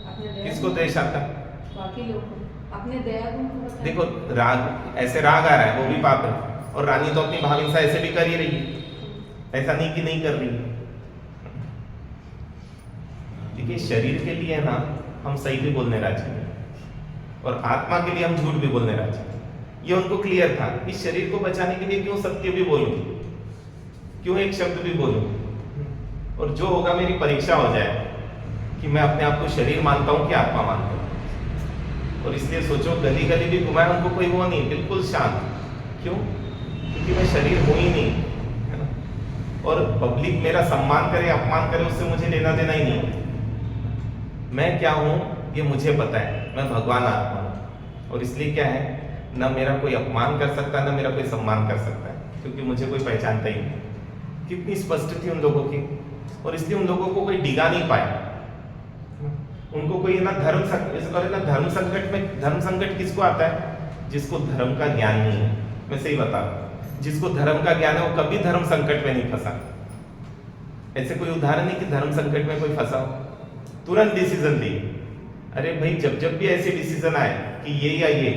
अपने दया किसको द्वेष आता? बाकी लोग को अपने दया गुण को बताने। देखो राग, ऐसे राग आ रहा है वो भी पाप है, और रानी तो अपनी भाव हिंसा ऐसे भी कर ही रही है, ऐसा नहीं कि नहीं कर रही है। देखिए शरीर के लिए ना हम सही भी बोलने राजी हैं, और आत्मा के लिए हम झूठ भी बोलने राजी हैं। ये उनको क्लियर था कि शरीर को बचाने के लिए क्यों सत्य भी बोलूं, क्यों एक शब्द भी बोलूं, और जो होगा मेरी परीक्षा हो जाए कि मैं अपने आप को शरीर मानता हूं कि आत्मा मानता हूं। और इसलिए सोचो गली गली भी घुमाए, उनको कोई वो नहीं, बिल्कुल शांत। क्यों? क्योंकि मैं शरीर हूं ही नहीं, है ना? और पब्लिक मेरा सम्मान करे अपमान करे उससे मुझे लेना देना ही नहीं। मैं क्या हूं ये मुझे पता है, मैं भगवान आत्मा हूं, और इसलिए क्या है, ना मेरा कोई अपमान कर सकता है ना मेरा कोई सम्मान कर सकता है, क्योंकि मुझे कोई पहचानता ही नहीं। कितनी स्पष्ट थी उन लोगों की, और इसलिए उन लोगों को कोई डिगा नहीं पाया। उनको कोई ना धर्म संकट में, धर्म संकट किसको आता है? जिसको धर्म का ज्ञान नहीं है। मैं सही बता रहा हूं, जिसको धर्म का ज्ञान है वो कभी धर्म संकट में नहीं फंसा। ऐसे कोई उदाहरण नहीं कि धर्म संकट में कोई फंसा हो, तुरंत डिसीजन ली। अरे भाई जब जब भी ऐसे डिसीजन आए कि ये या ये,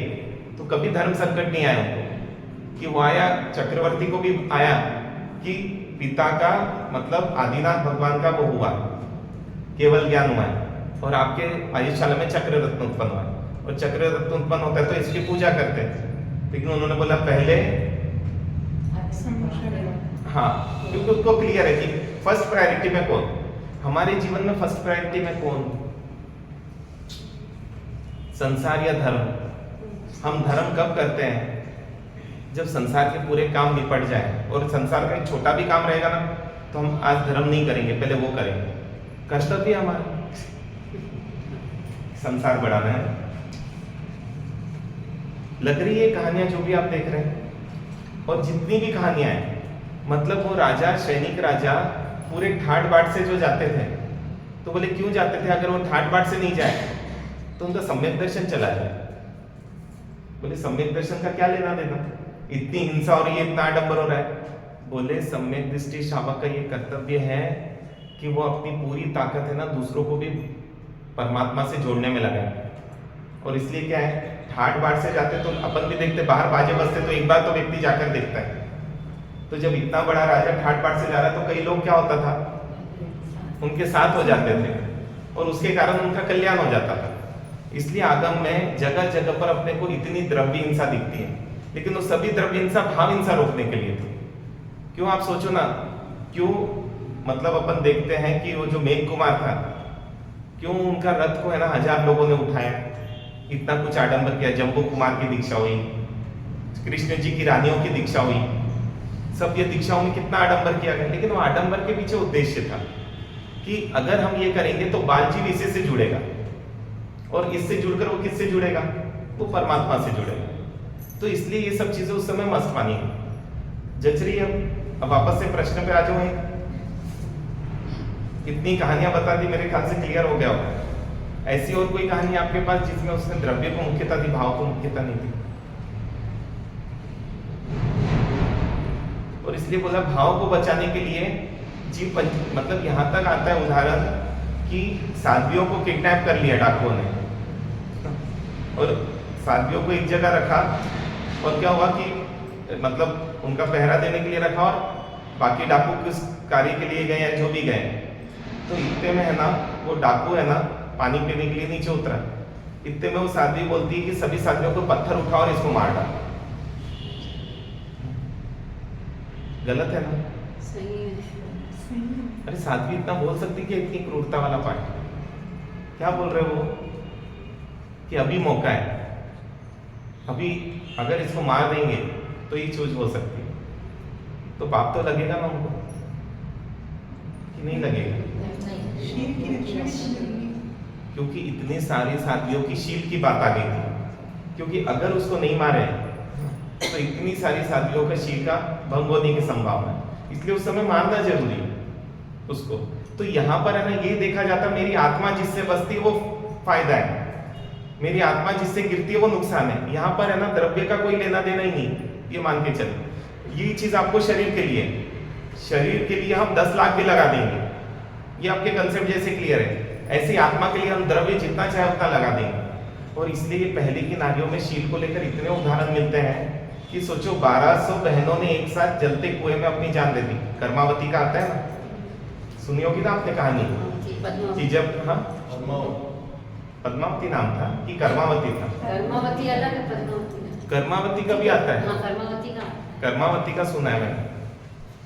तो कभी धर्म संकट नहीं आया उनको। कि वो आया, चक्रवर्ती को भी आया कि पिता का मतलब आदिनाथ भगवान का वो हुआ, केवल ज्ञान हुआ है, और आपके आयुष्काल में चक्र रत्न उत्पन्न हुआ, और चक्र रत्न उत्पन्न होता है तो इसकी पूजा करते हैं। लेकिन उन्होंने बोला पहले, हाँ, क्योंकि उसको क्लियर है कि फर्स्ट प्रायोरिटी में कौन, हमारे जीवन में फर्स्ट प्रायोरिटी में कौन, संसार या धर्म। हम धर्म कब करते हैं? जब संसार के पूरे काम निपट जाए, और संसार का एक छोटा भी काम रहेगा ना तो हम आज धर्म नहीं करेंगे, पहले वो करेंगे। कर्तव्य हमारा संसार बढ़ाना है। लग रही है कहानियां जो भी आप देख रहे हैं, और जितनी भी कहानियां हैं, मतलब वो राजा, सैनिक राजा पूरे ठाट बाट से जो जाते थे, तो बोले क्यों जाते थे? अगर वो ठाट बाट से नहीं जाए तो उनका सम्यक दर्शन चला जाए। बोले सम्यक दर्शन का क्या लेना देना, इतनी हिंसा हो रही है, इतना आडंबर हो रहा है। बोले सम्यक दृष्टि शावक का ये कर्तव्य है कि वो अपनी पूरी ताकत है ना दूसरों को भी परमात्मा से जोड़ने में लगाए। और इसलिए क्या है, ठाट बाट से जाते तो अपन भी देखते, बाहर बाजे बजते तो एक बार तो व्यक्ति जाकर देखता है। तो जब इतना बड़ा राजा ठाट बाट से जा रहा है तो कई लोग क्या होता था, उनके साथ हो जाते थे, और उसके कारण उनका कल्याण हो जाता था। इसलिए आगम में जगह जगह पर अपने को इतनी द्रव्य हिंसा दिखती है, लेकिन वो सभी द्रव्य हिंसा भाव हिंसा रोकने के लिए थी। क्यों? आप सोचो ना, क्यों मतलब अपन देखते हैं कि वो जो मेघ कुमार था, क्यों उनका रथ को है ना 1000 लोगों ने उठाया, इतना कुछ आडंबर किया। जम्बू कुमार की दीक्षा हुई, कृष्ण जी की रानियों की दीक्षा हुई, सब ये दीक्षाओं में कितना आडंबर किया गया। लेकिन वो आडंबर के पीछे उद्देश्य था कि अगर हम ये करेंगे तो बालजीव इसी से जुड़ेगा, और इससे जुड़कर वो किससे जुड़ेगा? वो परमात्मा से जुड़ेगा। तो इसलिए ये सब चीजें उस समय मस्त मानी जच रही है। अब वापस से प्रश्न पे आ जाओ। इतनी कहानियां बता दी, मेरे ख्याल से क्लियर हो गया होगा। ऐसी और कोई कहानी आपके पास जिसमें उसने द्रव्य को मुख्यता दी, भाव को मुख्यता नहीं दी? और इसलिए बोला भाव को बचाने के लिए जीव मतलब यहां तक आता है उदाहरण कि साध्वियों को किडनैप कर लिया डाकुओं ने, और साध्वियों को एक जगह रखा, और क्या हुआ कि मतलब उनका पहरा देने के लिए रखा, और बाकी डाकू किस कार्य के लिए गए या जो भी गए, तो इतने में है ना वो डाकू है ना पानी पीने के लिए नीचे उतरा। इतने में वो साध्वी बोलती है कि सभी साध्वियों को पत्थर उठाओ और इसको मार डालो। गलत है ना? सही है। अरे साध्वी इतना बोल सकती कि इतनी क्रूरता वाला पार्ट क्या बोल रहे हो कि अभी मौका है, अभी अगर इसको मार देंगे तो ये चीज हो सकती है, तो पाप तो लगेगा ना उनको कि नहीं लगेगा? क्योंकि इतने सारे साथियों की शील की बात आ गई थी, क्योंकि अगर उसको नहीं मारे तो इतनी सारी साथियों का शील का भंग होने की संभावना है, इसलिए उस समय मारना जरूरी है उसको। तो यहाँ पर है ना ये देखा जाता मेरी आत्मा जिससे बसती वो फायदा है, मेरी आत्मा जिससे गिरती है वो नुकसान है। यहाँ पर है ना द्रव्य का कोई लेना देना ही नहीं, ये मान के चलो। ये चीज आपको शरीर के लिए, शरीर के लिए हम 10 लाख भी लगा देंगे, ये आपके कंसेप्ट जैसे क्लियर है। ऐसे ही आत्मा के लिए हम द्रव्य जितना चाहे उतना लगा देंगे। और इसलिए ये पहले की नारियों में शील को लेकर इतने उदाहरण मिलते हैं कि सोचो 1200 बहनों ने एक साथ जलते कुएं में अपनी जान दे दी। कर्मावती का आता है ना, सुनी होगी ना आपने कहानी कि जब, हाँ पद्मावती नाम था कि कर्मावती था? कर्मावती अलग है, पद्मावती अलग। कर्मावती का भी आता है। हाँ, कर्मावती का। कर्मावती का सुना है मैंने,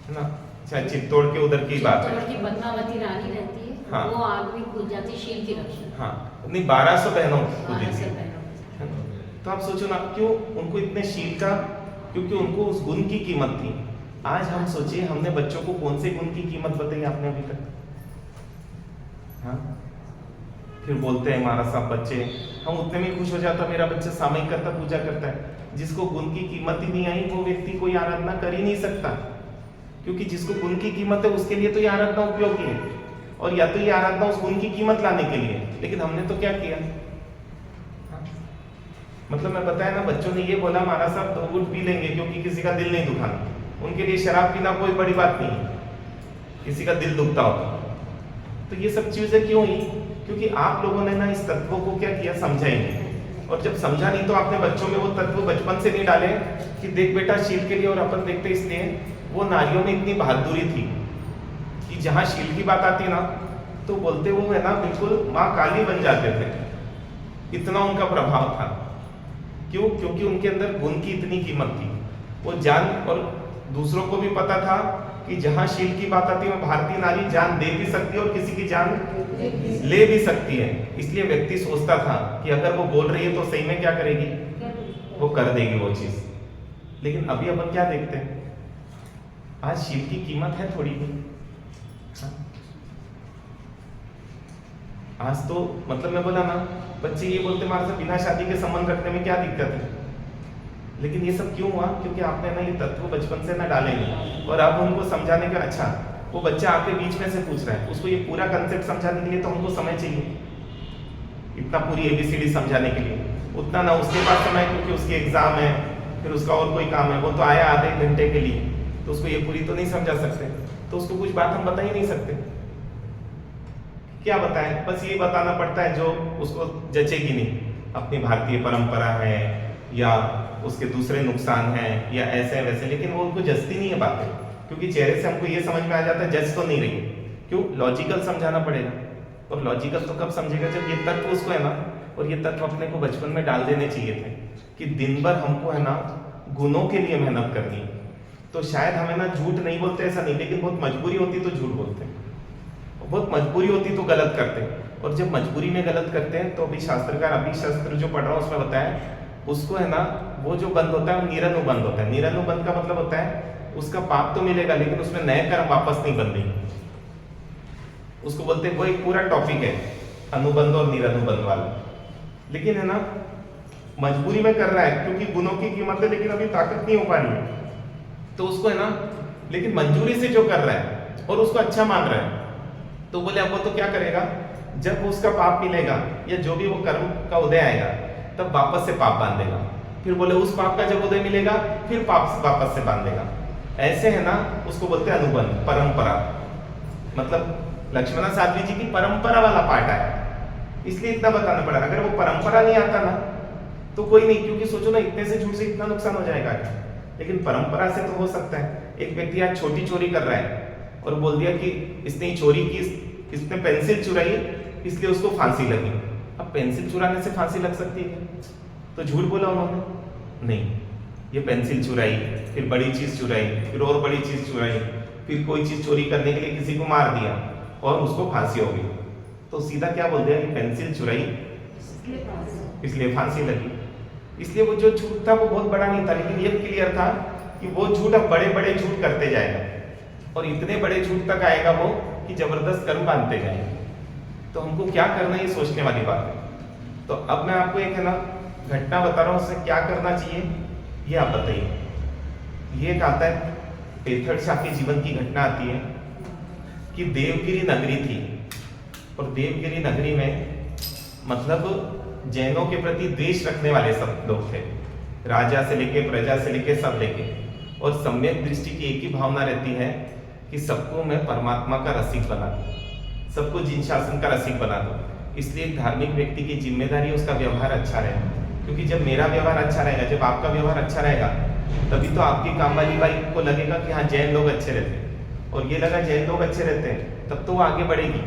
है ना? शायद चित्तौड़ के उधर की बात है। चित्तौड़ की पद्मावती रानी रहती है, हाँ। वो आग में कूद जाती है शील की रक्षा। हाँ, नहीं 1200 बहनों को दी 1200 थी। बहनों। है ना? तो आप सोचो ना क्यों उनको इतने शील का, क्योंकि उनको उस गुण की कीमत थी। आज हम सोचिए हमने बच्चों को कौन से गुण की कीमत बताई आपने अभी तक? हाँ, फिर बोलते हैं हमारा सब बच्चे, हम उतने में खुश हो जाता मेरा बच्चा सामयिक करता, पूजा करता है। जिसको गुण की कीमत ही नहीं आई वो व्यक्ति कोई आराधना कर ही नहीं सकता, क्योंकि जिसको गुण की कीमत है उसके लिए तो ये आराधना उपयोगी है, और या तो ये आराधना उस गुण की कीमत लाने के लिए। लेकिन हमने तो क्या किया? हाँ? मतलब मैं बताया ना, बच्चों ने ये बोला हमारा साहब 2 घूंट पी लेंगे क्योंकि किसी का दिल नहीं दुखाना। उनके लिए शराब पीना कोई बड़ी बात नहीं है, किसी का दिल दुखता हो तो ये सब चीजें क्यों हुई? क्योंकि आप लोगों ने ना इस तत्वों को क्या किया, समझा ही नहीं। और जब समझा नहीं तो आपने बच्चों में वो तत्व बचपन से नहीं डाले कि देख बेटा शील के लिए, और अपन देखते इसलिए वो नारियों में इतनी बहादुरी थी कि जहां शील की बात आती ना तो बोलते वो है ना बिल्कुल माँ काली बन जाते थे, इतना उनका प्रभाव था। क्यों? क्योंकि उनके अंदर गुण की इतनी कीमत थी। वो जान, और दूसरों को भी पता था कि जहां शील की बात आती है भारतीय नारी जान दे भी सकती है और किसी की जान ले भी सकती है। इसलिए व्यक्ति सोचता था कि अगर वो बोल रही है तो सही में क्या करेगी, वो कर देगी वो चीज। लेकिन अभी अपन क्या देखते हैं, आज शील की कीमत है थोड़ी भी। हाँ? आज तो मतलब मैं बोला ना, बच्चे ये बोलते हमारे से बिना शादी के संबंध रखने में क्या दिक्कत है। लेकिन ये सब क्यों हुआ? क्योंकि आपने ना ये तत्व बचपन से ना डाले नहीं, और अब उनको समझाने का, अच्छा वो बच्चा आपके बीच में से पूछ रहा है, उसको ये पूरा कंसेप्ट समझाने के लिए तो हमको समय चाहिए, इतना पूरी ABCD समझाने के लिए उतना ना उसके पास समय, क्योंकि उसकी एग्जाम है, फिर उसका और कोई काम है, वो तो आया आधे घंटे के लिए, तो उसको ये पूरी तो नहीं समझा सकते। तो उसको कुछ बात हम बता ही नहीं सकते। क्या बताएं? बस ये बताना पड़ता है जो उसको जचेगी नहीं, अपनी भारतीय परंपरा है या उसके दूसरे नुकसान हैं या ऐसे वैसे, लेकिन वो उनको जचती नहीं है बातें, क्योंकि चेहरे से हमको ये समझ में आ जाता है जज तो नहीं रही। क्यों? लॉजिकल समझाना पड़ेगा, और लॉजिकल तो कब समझेगा जब ये तत्व उसको है ना, और ये तत्व अपने को बचपन में डाल देने चाहिए थे कि दिन भर हमको है ना गुणों के लिए मेहनत करनी। तो शायद हमें ना झूठ नहीं बोलते ऐसा नहीं, लेकिन बहुत मजबूरी होती तो झूठ बोलते हैं, बहुत मजबूरी होती तो गलत करते हैं। और जब मजबूरी में गलत करते हैं तो अभी शास्त्रकार, अभी शास्त्र जो पढ़ रहा हूँ उसमें बताया, उसको है ना वो जो बंद होता है वो निरनुबंध होता है। निरनुबंध का मतलब होता है उसका पाप तो मिलेगा लेकिन उसमें नए कर्म वापस नहीं बंधेंगे। उसको बोलते हैं, वो एक पूरा टॉपिक है अनुबंध और निरनुबंध वाला। लेकिन है ना मजबूरी में कर रहा है क्योंकि गुणों की कीमत है, लेकिन अभी ताकत नहीं हो पा रही है, तो उसको है ना, लेकिन मंजूरी से जो कर रहा है और उसको अच्छा मान रहा है, तो बोले अब वो तो क्या करेगा, जब उसका पाप मिलेगा या जो भी वो कर्म का उदय आएगा तब वापस से पाप बांधेगा। फिर बोले उस पाप का जब उदय मिलेगा फिर पाप वापस से बांधेगा। ऐसे है ना उसको बोलते हैं अनुबंध, परंपरा। मतलब लक्ष्मणा साध्वी जी की परंपरा वाला पार्ट आया, इसलिए इतना बताना पड़ा। अगर वो परंपरा नहीं आता ना तो कोई नहीं, क्योंकि सोचो ना इतने से झूठ से इतना नुकसान हो जाएगा। लेकिन परंपरा से तो हो सकता है। एक व्यक्ति आज छोटी चोरी कर रहा है और बोल दिया कि इसने चोरी की, इसने पेंसिल चुराई इसलिए उसको फांसी लगी। अब पेंसिल चुराने से फांसी लग सकती है तो झूठ बोला उन्होंने? नहीं, ये पेंसिल चुराई, फिर बड़ी चीज चुराई, फिर और बड़ी चीज चुराई, फिर कोई चीज चोरी करने के लिए किसी को मार दिया और उसको फांसी हो गई। तो सीधा क्या बोल दिया कि पेंसिल चुराई इसलिए फांसी लगी। इसलिए वो जो झूठ था वो बहुत बड़ा नहीं था, लेकिन ये क्लियर था कि वो झूठ अब बड़े बड़े झूठ करते जाएगा और इतने बड़े झूठ तक आएगा वो कि जबरदस्त कर्म बांधते जाएंगे। तो हमको क्या करना है ये सोचने वाली बात है। तो अब मैं आपको एक है ना घटना बता रहा हूँ, उससे क्या करना चाहिए ये आप बताइए। ये एक आता है पेथड़ शाह के जीवन की घटना आती है कि देवगिरी नगरी थी और देवगिरी नगरी में मतलब जैनों के प्रति द्वेष रखने वाले सब लोग थे, राजा से लेके प्रजा से लेके सब लेके। और सम्यक दृष्टि की एक ही भावना रहती है कि सबको मैं परमात्मा का रसिक बना दूं, सबको जिन शासन का रसिक बना दूं। इसलिए एक धार्मिक व्यक्ति की जिम्मेदारी उसका व्यवहार अच्छा रहे, क्योंकि जब मेरा व्यवहार अच्छा रहेगा, जब आपका व्यवहार अच्छा रहेगा, तभी तो आपकी काम वाली बाई को लगेगा कि हाँ जैन लोग अच्छे रहते हैं, और ये लगा जैन लोग अच्छे रहते हैं, तब तो वो आगे बढ़ेगी।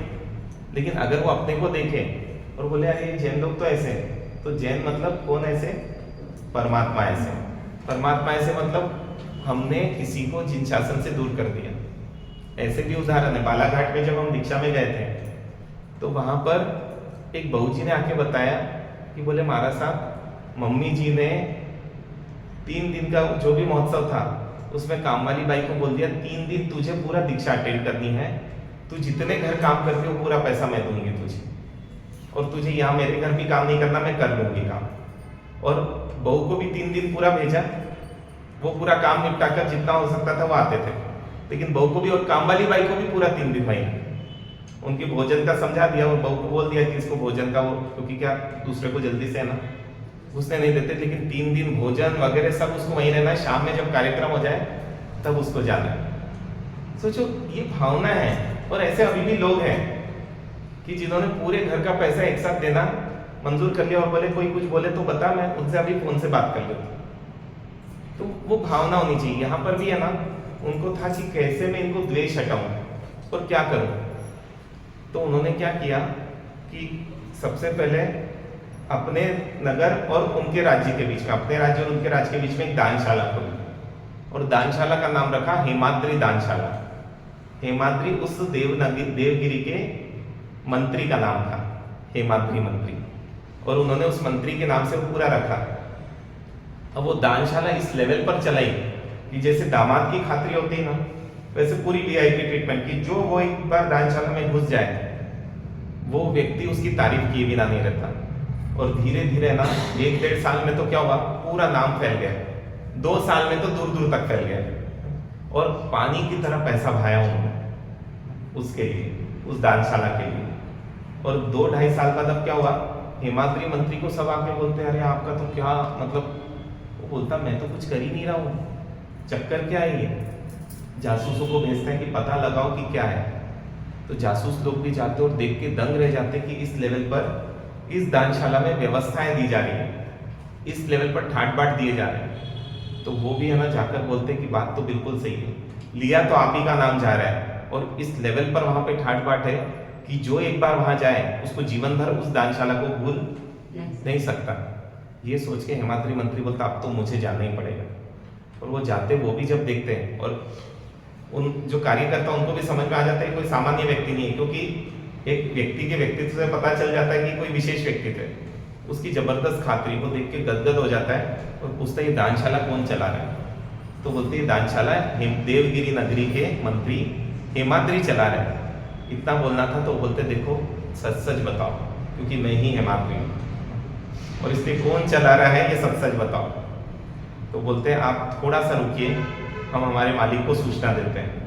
लेकिन अगर वो अपने को देखे और बोले अरे जैन लोग तो ऐसे हैं, तो जैन मतलब कौन ऐसे? परमात्मा ऐसे। परमात्मा ऐसे मतलब हमने किसी को जिन शासन से दूर कर दिया। ऐसे भी उदाहरण है, बालाघाट में जब हम दीक्षा में गए थे तो वहां पर एक बहू जी ने आके बताया कि बोले महाराज साहब, मम्मी जी ने 3 दिन का जो भी महोत्सव था उसमें काम वाली बाई को बोल दिया 3 दिन तुझे पूरा दीक्षा अटेंड करनी है, तू जितने घर काम करती हो पूरा पैसा मैं दूंगी तुझे, और तुझे यहाँ मेरे घर भी काम नहीं करना, मैं कर लूंगी काम। और बहू को भी 3 दिन पूरा भेजा, वो पूरा काम निपटा कर जितना हो सकता था वो आते थे। लेकिन बहू को भी और काम वाली बाई को भी पूरा 3 दिन महीना उनकी भोजन का समझा दिया, और बहू को बोल दिया कि इसको भोजन का वो, क्योंकि क्या दूसरे को जल्दी से है ना घुसने नहीं देते, लेकिन 3 दिन भोजन वगैरह सब उसको वहीं रहना है, शाम में जब कार्यक्रम हो जाए तब उसको जाना है। सोचो ये भावना है। और ऐसे अभी भी लोग हैं कि जिन्होंने पूरे घर का पैसा एक साथ देना मंजूर कर लिया, और बोले कोई कुछ बोले तो बता, मैं उनसे अभी फोन से बात कर लेता। तो वो भावना होनी चाहिए। यहाँ पर भी है ना, उनको था कि कैसे मैं इनको द्वेष हटाऊं और क्या करूं। तो उन्होंने क्या किया कि सबसे पहले अपने नगर और उनके राज्य के बीच में, अपने राज्य और उनके राज्य के बीच में एक दानशाला खोली, और दानशाला का नाम रखा हेमाद्री दानशाला। हेमाद्री उस देवगिरी के मंत्री का नाम था, हेमाद्री मंत्री, और उन्होंने उस मंत्री के नाम से पूरा रखा। अब वो दानशाला इस लेवल पर चलाई कि जैसे दामाद की खातरी होती है ना, वैसे पूरी वीआईपी ट्रीटमेंट की। जो वो एक बार दानशाला में घुस जाए वो व्यक्ति उसकी तारीफ किए बिना नहीं रहता। और धीरे धीरे ना 1-1.5 साल में तो क्या हुआ, पूरा नाम फैल गया, 2 साल में तो दूर दूर तक फैल गया, और पानी की तरह पैसा बहाया उन्होंने उसके लिए, उस दानशाला के लिए। और 2-2.5 साल बाद अब क्या हुआ, हेमाद्री मंत्री को सब आके बोलते हैं अरे आपका तो क्या मतलब, वो बोलता मैं तो कुछ कर ही नहीं रहा हूँ, चक्कर क्या है ये। जासूसों को भेजते हैं कि पता लगाओ कि क्या है। तो जासूस लोग भी जाते और देख के दंग रह जाते कि इस लेवल पर इस दानशाला में व्यवस्थाएं दी जा रही है, इस लेवल पर ठाट बाट दिए जा रहे हैं। तो वो भी है ना जाकर बोलते कि बात तो बिल्कुल सही है, लिया तो आप ही का नाम जा रहा है, और इस लेवल पर वहां पे ठाट बाट है कि जो एक बार वहां जाए उसको जीवन भर उस दानशाला को भूल नहीं सकता। ये सोच के हेमाद्री मंत्री बोलता अब तो मुझे जाना ही पड़ेगा। और वो जाते, वो भी जब देखते हैं, और उन जो कार्यकर्ता उनको भी समझ में आ जाता है कोई सामान्य व्यक्ति नहीं है, क्योंकि एक व्यक्ति के व्यक्तित्व से पता चल जाता है कि कोई विशेष व्यक्तित्व है। उसकी जबरदस्त खातरी को देख के गदगद हो जाता है और पूछता है ये दानशाला कौन चला रहा है। तो बोलते हैं दानशाला देवगिरी नगरी के मंत्री हेमाद्री चला रहे हैं। इतना बोलना था तो बोलते देखो सच सच बताओ, क्योंकि मैं ही हेमाद्री हूँ, और इसलिए कौन चला रहा है ये सच सच बताओ। तो बोलते हैं आप थोड़ा सा रुकिए, हम हमारे मालिक को सूचना देते हैं।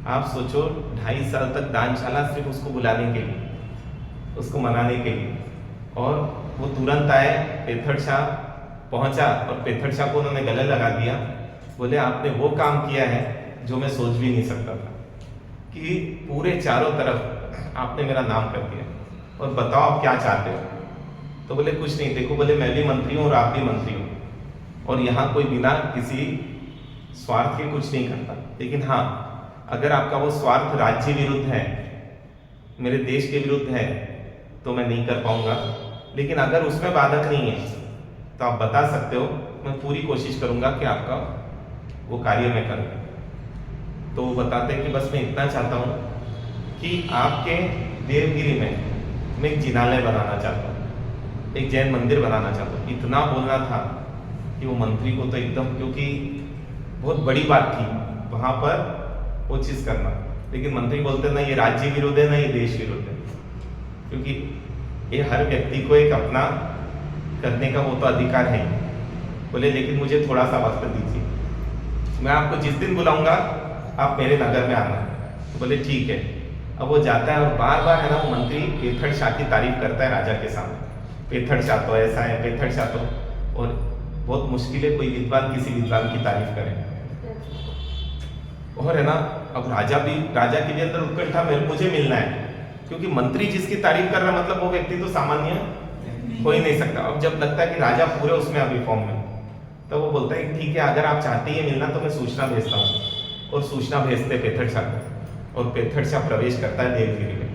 आप सोचो 2.5 साल तक दानशाला सिर्फ उसको बुलाने के लिए, उसको मनाने के लिए, और वो तुरंत आए, पेथड़ शाह पहुंचा और पेथड़ शाह को उन्होंने गले लगा दिया। बोले आपने वो काम किया है जो मैं सोच भी नहीं सकता था, कि पूरे चारों तरफ आपने मेरा नाम कर दिया, और बताओ आप क्या चाहते हो। तो बोले कुछ नहीं, देखो बोले मैं भी मंत्री हूँ और आप भी मंत्री हो, और यहाँ कोई बिना किसी स्वार्थ के कुछ नहीं करता। लेकिन हाँ, अगर आपका वो स्वार्थ राज्य विरुद्ध है, मेरे देश के विरुद्ध है, तो मैं नहीं कर पाऊंगा। लेकिन अगर उसमें बाधक नहीं है तो आप बता सकते हो, मैं पूरी कोशिश करूंगा कि आपका वो कार्य मैं करूँ। तो वो बताते हैं कि बस मैं इतना चाहता हूँ कि आपके देवगिरी में मैं एक जिनालय बनाना चाहता हूँ, एक जैन मंदिर बनाना चाहता हूँ। इतना बोलना था कि वो मंत्री को तो एकदम, क्योंकि बहुत बड़ी बात थी वहाँ पर वो चीज़ करना। लेकिन मंत्री बोलते ना ये राज्य विरोध है ना ये देश विरोध है, क्योंकि ये हर व्यक्ति को एक अपना करने का वो तो अधिकार है। बोले लेकिन मुझे थोड़ा सा वक्त दीजिए, मैं आपको जिस दिन बुलाऊंगा आप मेरे नगर में आना। तो बोले ठीक है। अब वो जाता है और बार बार है ना वो मंत्री पेथड़ शाह की तारीफ करता है राजा के सामने पेथड़ चातो ऐसा है, पेथड़ चातो, और बहुत मुश्किल है कोई विद्वान किसी विद्वान की तारीफ करे। और है ना, अब राजा के भी अंदर उत्कंठा, मुझे मिलना है, क्योंकि मंत्री जिसकी तारीफ कर रहा है मतलब वो व्यक्ति तो सामान्य हो ही नहीं सकता। अब जब लगता है कि राजा पूरे उसमें अभी फॉर्म में, तो वो बोलता है ठीक है, अगर आप चाहते हैं मिलना तो मैं सूचना भेजता हूँ। और सूचना भेजते पेथड़ शाह को, और पेथड़ शाह प्रवेश करता है देवगिरी में।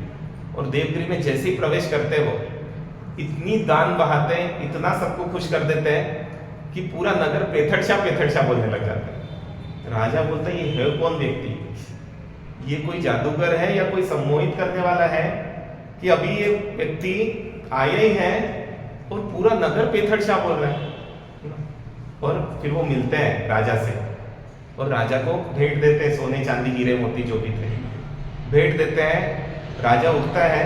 और देवगिरी में जैसे ही प्रवेश करते वो इतनी दान बहाते हैं, इतना सबको खुश कर देते हैं कि पूरा नगर पेथड़ शाह बोलने लग जाता है। राजा बोलता है ये है कौन व्यक्ति, ये कोई जादूगर है या कोई सम्मोहित करने वाला है कि अभी ये व्यक्ति आए ही है और पूरा नगर पेथड़ शाह बोल रहा है। और फिर वो मिलते हैं राजा से, और राजा को भेंट देते हैं, सोने चांदी हीरे मोती जो भी थे भेंट देते हैं। राजा उठता है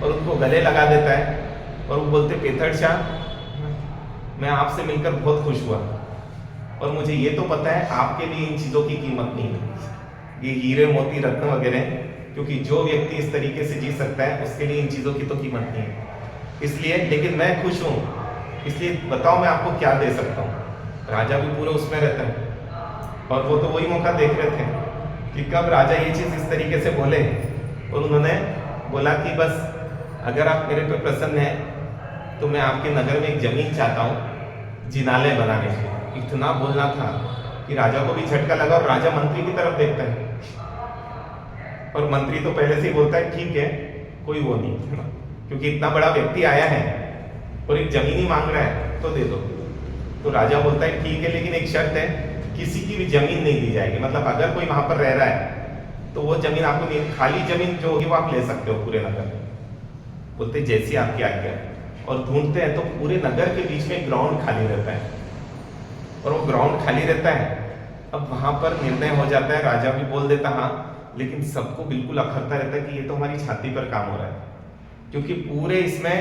और उनको गले लगा देता है, और वो बोलते पेथड़ शाह, मैं आपसे मिलकर बहुत खुश हुआ, और मुझे ये तो पता है आपके लिए इन चीज़ों की कीमत नहीं है, ये हीरे मोती रत्न वगैरह, क्योंकि जो व्यक्ति इस तरीके से जी सकता है उसके लिए इन चीज़ों की तो कीमत नहीं है। इसलिए लेकिन मैं खुश हूँ, इसलिए बताओ मैं आपको क्या दे सकता हूँ। राजा भी पूरे उसमें रहता है, और वो तो वही मौका देख रहे थे कि कब राजा ये चीज़ इस तरीके से बोले। और उन्होंने बोला कि बस अगर आप मेरे पे प्रसन्न हैं तो मैं आपके नगर में एक जमीन चाहता हूँ जिनालय बनाने के। इतना बोलना था कि राजा को भी झटका लगा, और राजा मंत्री की तरफ देखता है, और मंत्री तो पहले से ही बोलता है ठीक है कोई वो नहीं, क्योंकि इतना बड़ा व्यक्ति आया है और एक जमीन ही मांग रहा है तो दे दो। तो राजा बोलता है ठीक है, लेकिन एक शर्त है, किसी की भी जमीन नहीं दी जाएगी, मतलब अगर कोई वहां पर रह रहा है तो वो जमीन आपको नहीं, खाली जमीन जो होगी वो आप ले सकते हो पूरे नगर में। बोलते जैसी आपकी आज्ञा। और ढूंढते हैं तो पूरे नगर के बीच में ग्राउंड खाली रहता है, और वो ग्राउंड खाली रहता है। अब वहां पर निर्णय हो जाता है, राजा भी बोल देता हाँ, लेकिन सबको बिल्कुल अखरता रहता है कि ये तो हमारी छाती पर काम हो रहा है, क्योंकि पूरे इसमें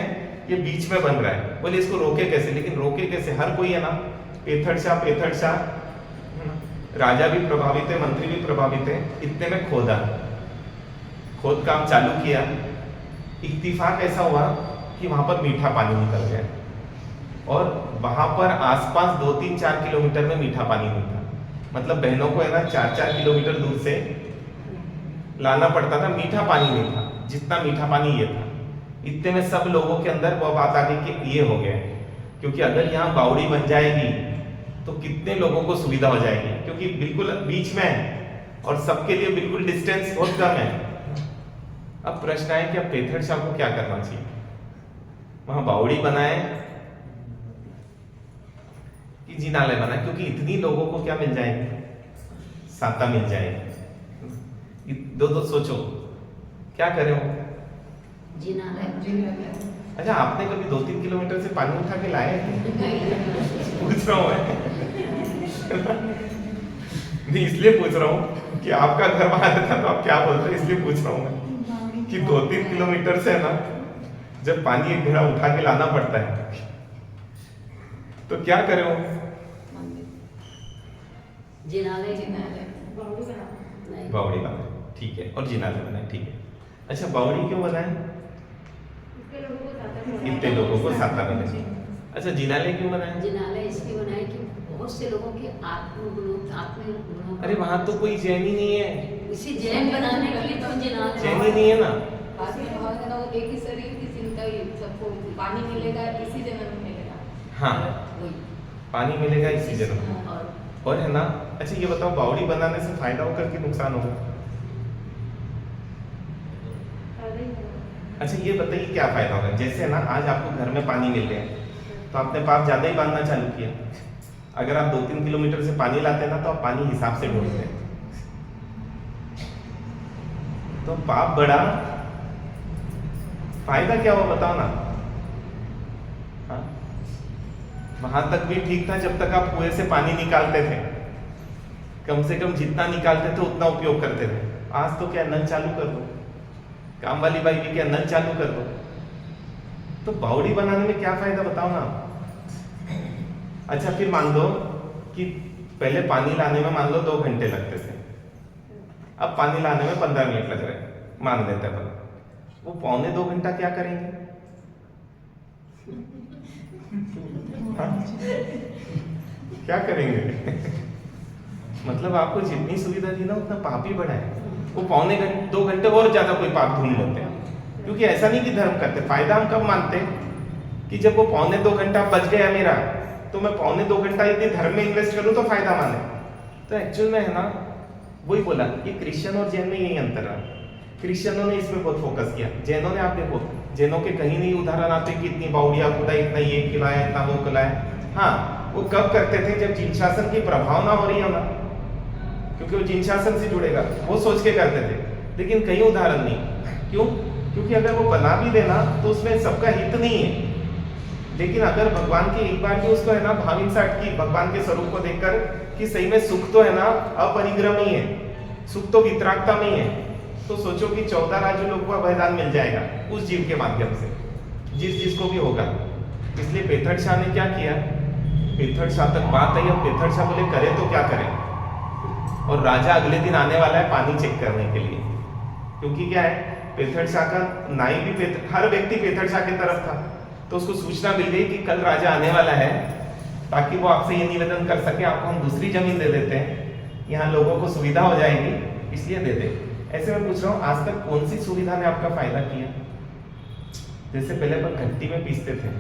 ये बीच में बन रहा है। बोले इसको रोके कैसे, लेकिन रोके कैसे, हर कोई है ना पेथड़ शाह। राजा भी प्रभावित है, मंत्री भी प्रभावित है। इतने में खोद काम चालू किया। इत्तिफाक ऐसा हुआ कि वहां पर मीठा पानी निकल गया, और वहां पर आसपास 2-3-4 किलोमीटर में मीठा पानी नहीं था। मतलब बहनों को है ना 4-4 किलोमीटर दूर से लाना पड़ता था, मीठा पानी नहीं था जितना मीठा पानी ये था। इतने में सब लोगों के अंदर वो बात आ गई कि ये हो गया है, क्योंकि अगर यहाँ बावड़ी बन जाएगी तो कितने लोगों को सुविधा हो जाएगी, क्योंकि बिल्कुल बीच में है और सबके लिए बिल्कुल डिस्टेंस बहुत कम है। अब प्रश्न है कि अब पेथड़ शाह को क्या करना चाहिए, वहां बावड़ी बनाए कि जिनालय बनाए, क्योंकि इतनी लोगों को क्या मिल जाएगी, साता मिल जाएगी। दो सोचो क्या करें वो। अच्छा, आपने कभी 2-3 किलोमीटर से पानी उठा के लाए पूछ रहा हूँ मैं नहीं, इसलिए पूछ रहा हूँ कि आपका घर वहां रहता तो आप क्या बोलते, इसलिए पूछ रहा हूँ मैं कि 2-3 किलोमीटर से ना जब पानी एक घड़ा उठा के लाना पड़ता है तो क्या करें वो। बावड़ी बनाए, ठीक है, और जिनालय बनाए, ठीक है। अच्छा, बावड़ी क्यों बनाए, इतने लोगों को साता मिले। अच्छा, जिनालय क्यों बनाए, जिनालय इसलिए बनाए कि बहुत से लोगों के आत्म अरे वहां तो कोई जैन ही नहीं है, इसी जैन बनाने के लिए तो जिनालय जैन ही नहीं है ना। एक ही शरीर की चिंता ही सबको पानी मिलेगा इसी जन्म में मिलेगा। हाँ, पानी मिलेगा इसी जन्म में, और है ना। अच्छा ये बताओ, बावड़ी बनाने से फायदा होगा कि नुकसान होगा। अच्छा ये बताइए क्या फायदा होगा। जैसे ना आज आपको घर में पानी मिल गया तो आपने पाप ज्यादा ही बांधना चालू किया। अगर आप 2-3 किलोमीटर से पानी लाते ना तो आप पानी हिसाब से ढूंढते, तो पाप बढ़ा, फायदा क्या हुआ बताओ ना। हाँ? वहां तक भी ठीक था जब तक आप कुएं से पानी निकालते थे, कम से कम जितना निकालते थे उतना उपयोग करते थे। आज तो क्या नल चालू कर दो, काम वाली बाई भी क्या नल चालू कर दो, तो बावड़ी बनाने में क्या फायदा बताओ ना। अच्छा फिर मान लो कि पहले पानी लाने में मान लो 2 घंटे लगते थे, अब पानी लाने में 15 मिनट लग रहे हैं, मान लेते हैं। वो 1.25-2 घंटा क्या करेंगे। हाँ? क्या करेंगे? मतलब आपको जितनी सुविधा दी ना उतना पाप ही बढ़ा है। वो पौने घंटे 2 घंटे और ज्यादा कोई पाप ढूंढ लेते हैं, क्योंकि ऐसा नहीं कि धर्म करते। फायदा हम कब मानते हैं कि जब वो पौने 2 घंटा बच गया मेरा, तो मैं पौने 2 घंटा यदि धर्म में इन्वेस्ट करूं तो फायदा माने। तो एक्चुअल में है ना, वही बोला, ये क्रिश्चियन और जैन में यही अंतर है। क्रिश्चियनों ने इसमें बहुत फोकस किया, जैनों ने, आप देखो जैनों के कहीं नहीं उदाहरण आते कि इतनी बाउड़िया खुदा, इतना ये खिलाया, इतना वो खिलाया। हाँ, वो कब करते थे? जब जिन शासन की प्रभाव ना हो रही है ना, क्योंकि वो जिन शासन से जुड़ेगा, वो सोच के करते थे। लेकिन कहीं उदाहरण नहीं। क्यों? क्योंकि अगर वो बना भी देना तो उसमें सबका हित नहीं है। लेकिन अगर भगवान की एक बार भी उसको है ना भाव इंसाइट की, भगवान के स्वरूप को देखकर कि सही में सुख तो है ना अपरिग्रह में है, सुख तो वितरागता में है, तो सोचो कि 14 राज्यों लोगों को वरदान मिल जाएगा उस जीव के माध्यम से, जिसको भी होगा। इसलिए पेथड़ शाह ने क्या किया? पेथड़ शाह तक बात आई, अब पेथड़ शाह बोले करे तो क्या करें, और राजा अगले दिन आने वाला है पानी चेक करने के लिए। क्योंकि क्या है, पेथड़ शाह का नाई भी हर व्यक्ति पेथड़ शाह की तरफ था, तो उसको सूचना मिल गई कि कल राजा आने वाला है, ताकि वो आपसे ये निवेदन कर सके आपको हम दूसरी जमीन दे देते हैं, यहाँ लोगों को सुविधा हो जाएगी, इसलिए दे दे। ऐसे मैं पूछ रहा हूँ, आज तक कौन सी सुविधा ने आपका फायदा किया? जैसे पहले अपन घंटी में पीसते थे,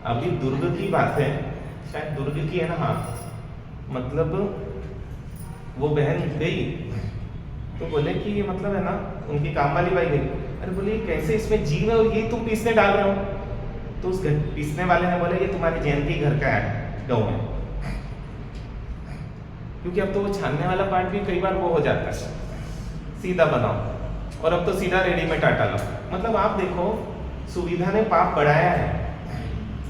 अभी दुर्ग की बात है, शायद दुर्ग की है ना, हाँ, मतलब वो बहन गई तो बोले कि ये मतलब है ना, उनकी काम वाली बाई गई, अरे बोले कैसे इसमें जीव है और ये तुम पीसने डाल रहे हो? तो उस पीसने वाले ने बोला ये तुम्हारे जैन के घर का है गाँव में, क्योंकि अब तो वो छानने वाला पार्ट भी कई बार वो हो जाता है, सीधा बनाओ, और अब तो सीधा रेडीमेड आटा लो। मतलब आप देखो, सुविधा ने पाप बढ़ाया है,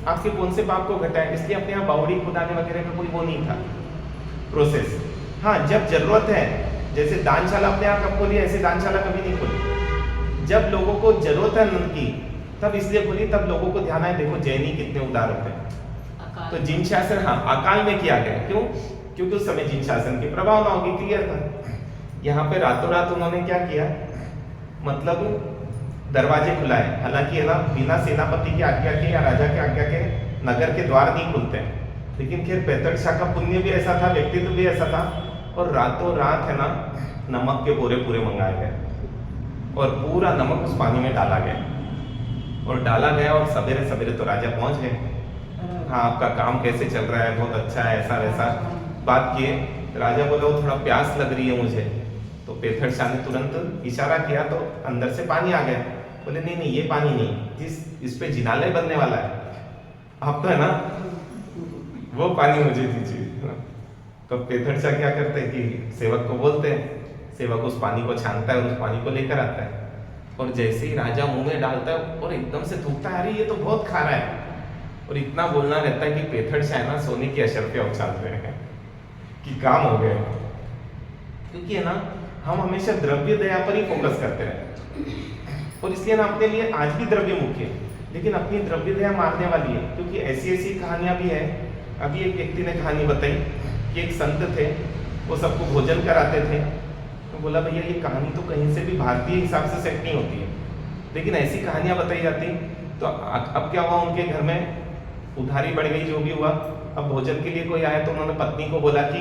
आपके कौन से पाप को घटाया? इसलिए अपने यहाँ बावड़ी खुदाने वगैरह में कोई वो नहीं था प्रोसेस। हाँ, जब जरूरत है, जैसे दानशाला अपने यहाँ कब खोली, ऐसे दानशाला कभी नहीं खोली। जब लोगों को जरूरत है अन्न की तब इसलिए खोली, तब लोगों को ध्यान आया, देखो जैनी कितने उदार होते हैं। तो जिन शासन, हाँ, अकाल में किया गया। क्यों? क्योंकि उस समय जिन शासन के प्रभाव ना होगी, क्लियर था। यहाँ पे रातों रात उन्होंने क्या किया, मतलब दरवाजे खुलाए। हालांकि है ना, बिना सेनापति की आज्ञा के या राजा की आज्ञा के नगर के द्वार नहीं खुलते हैं, लेकिन फिर पेथड़ शाह का पुण्य भी ऐसा था, व्यक्तित्व भी ऐसा था, और रातों रात है ना नमक के बोरे पूरे मंगाए गए और पूरा नमक उस पानी में डाला गया, और डाला गया, और सवेरे सवेरे तो राजा पहुंच गए। हाँ, आपका काम कैसे चल रहा है? बहुत अच्छा है, ऐसा वैसा बात किए। राजा बोला वो थोड़ा प्यास लग रही है मुझे, तो पेथड़ शाह ने तुरंत इशारा किया तो अंदर से पानी आ गया। बोले नहीं नहीं, ये पानी नहीं, इस पे जिनालय बनने वाला है, आप तो है ना वो पानी मुझे दीजिए। तो पेथड़ शाह क्या करते हैं कि सेवक को बोलते हैं, सेवक उस पानी को छानता है और उस पानी को लेकर आता है, और जैसे ही राजा मुंह में डालता है और एकदम से थूकता है, अरे ये तो बहुत खारा है, और इतना बोलना रहता है कि पेथड़ शाह ना सोने की अशर्फे उछाल रहे हैं कि काम हो गए। क्योंकि है ना, हम हमेशा द्रव्य दया पर ही फोकस करते हैं, और इसलिए ना अपने लिए आज भी द्रव्य मुख्य है, लेकिन अपनी द्रव्य दया मारने वाली है। क्योंकि ऐसी ऐसी कहानियां भी है। अभी एक व्यक्ति ने कहानी बताई कि एक संत थे, वो सबको भोजन कराते थे, तो बोला भैया ये कहानी तो कहीं से भी भारतीय हिसाब से सेट नहीं होती है, लेकिन ऐसी कहानियां बताई जाती। तो अब क्या हुआ, उनके घर में उधारी बढ़ गई, जो भी हुआ। अब भोजन के लिए कोई आया तो उन्होंने पत्नी को बोला कि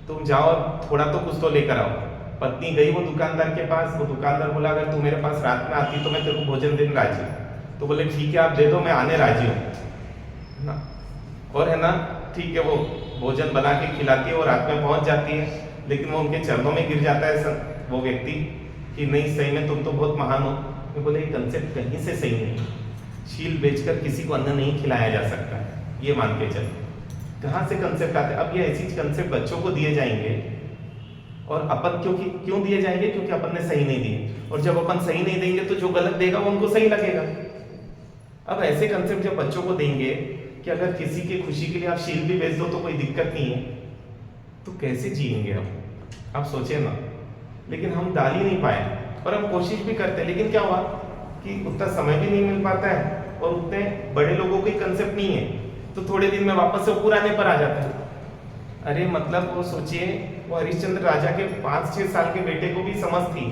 तुम जाओ थोड़ा तो कुछ तो लेकर आओ। पत्नी गई वो दुकानदार के पास, वो दुकानदार बोला अगर तू मेरे पास रात में आती तो मैं तेरे को भोजन देने राजी हूँ। तो बोले ठीक है आप दे दो, मैं आने राजी हूँ ना। और है ना, ठीक है, वो भोजन बना के खिलाती है, वो रात में पहुंच जाती है, लेकिन वो उनके चरणों में गिर जाता है वो व्यक्ति कि नहीं सही में तुम तो बहुत महान हो। मैं बोले ये कंसेप्ट कहीं से सही नहीं, शील बेचकर किसी को अन्न नहीं खिलाया जा सकता है, ये मान के चलो। कहाँ से कंसेप्ट आते हैं? अब ये ऐसी कंसेप्ट बच्चों को दिए जाएंगे, और अपन क्यों दिए जाएंगे? क्योंकि अपन ने सही नहीं दिए, और जब अपन सही नहीं देंगे तो जो गलत देगा वो उनको सही लगेगा। अब ऐसे कंसेप्ट जब बच्चों को देंगे कि अगर किसी की खुशी के लिए आप शील भी बेच दो तो कोई दिक्कत नहीं है, तो कैसे जिएंगे हम? आप सोचे ना। लेकिन हम डाल ही नहीं पाए, और हम कोशिश भी करते हैं, लेकिन क्या हुआ कि उतना समय भी नहीं मिल पाता है, और उतने बड़े लोगों को कंसेप्ट नहीं है, तो थोड़े दिन में वापस से पुराने पर आ जाता है। अरे मतलब वो सोचिए, वो हरिश्चंद्र राजा के 5-6 साल के बेटे को भी समझ थी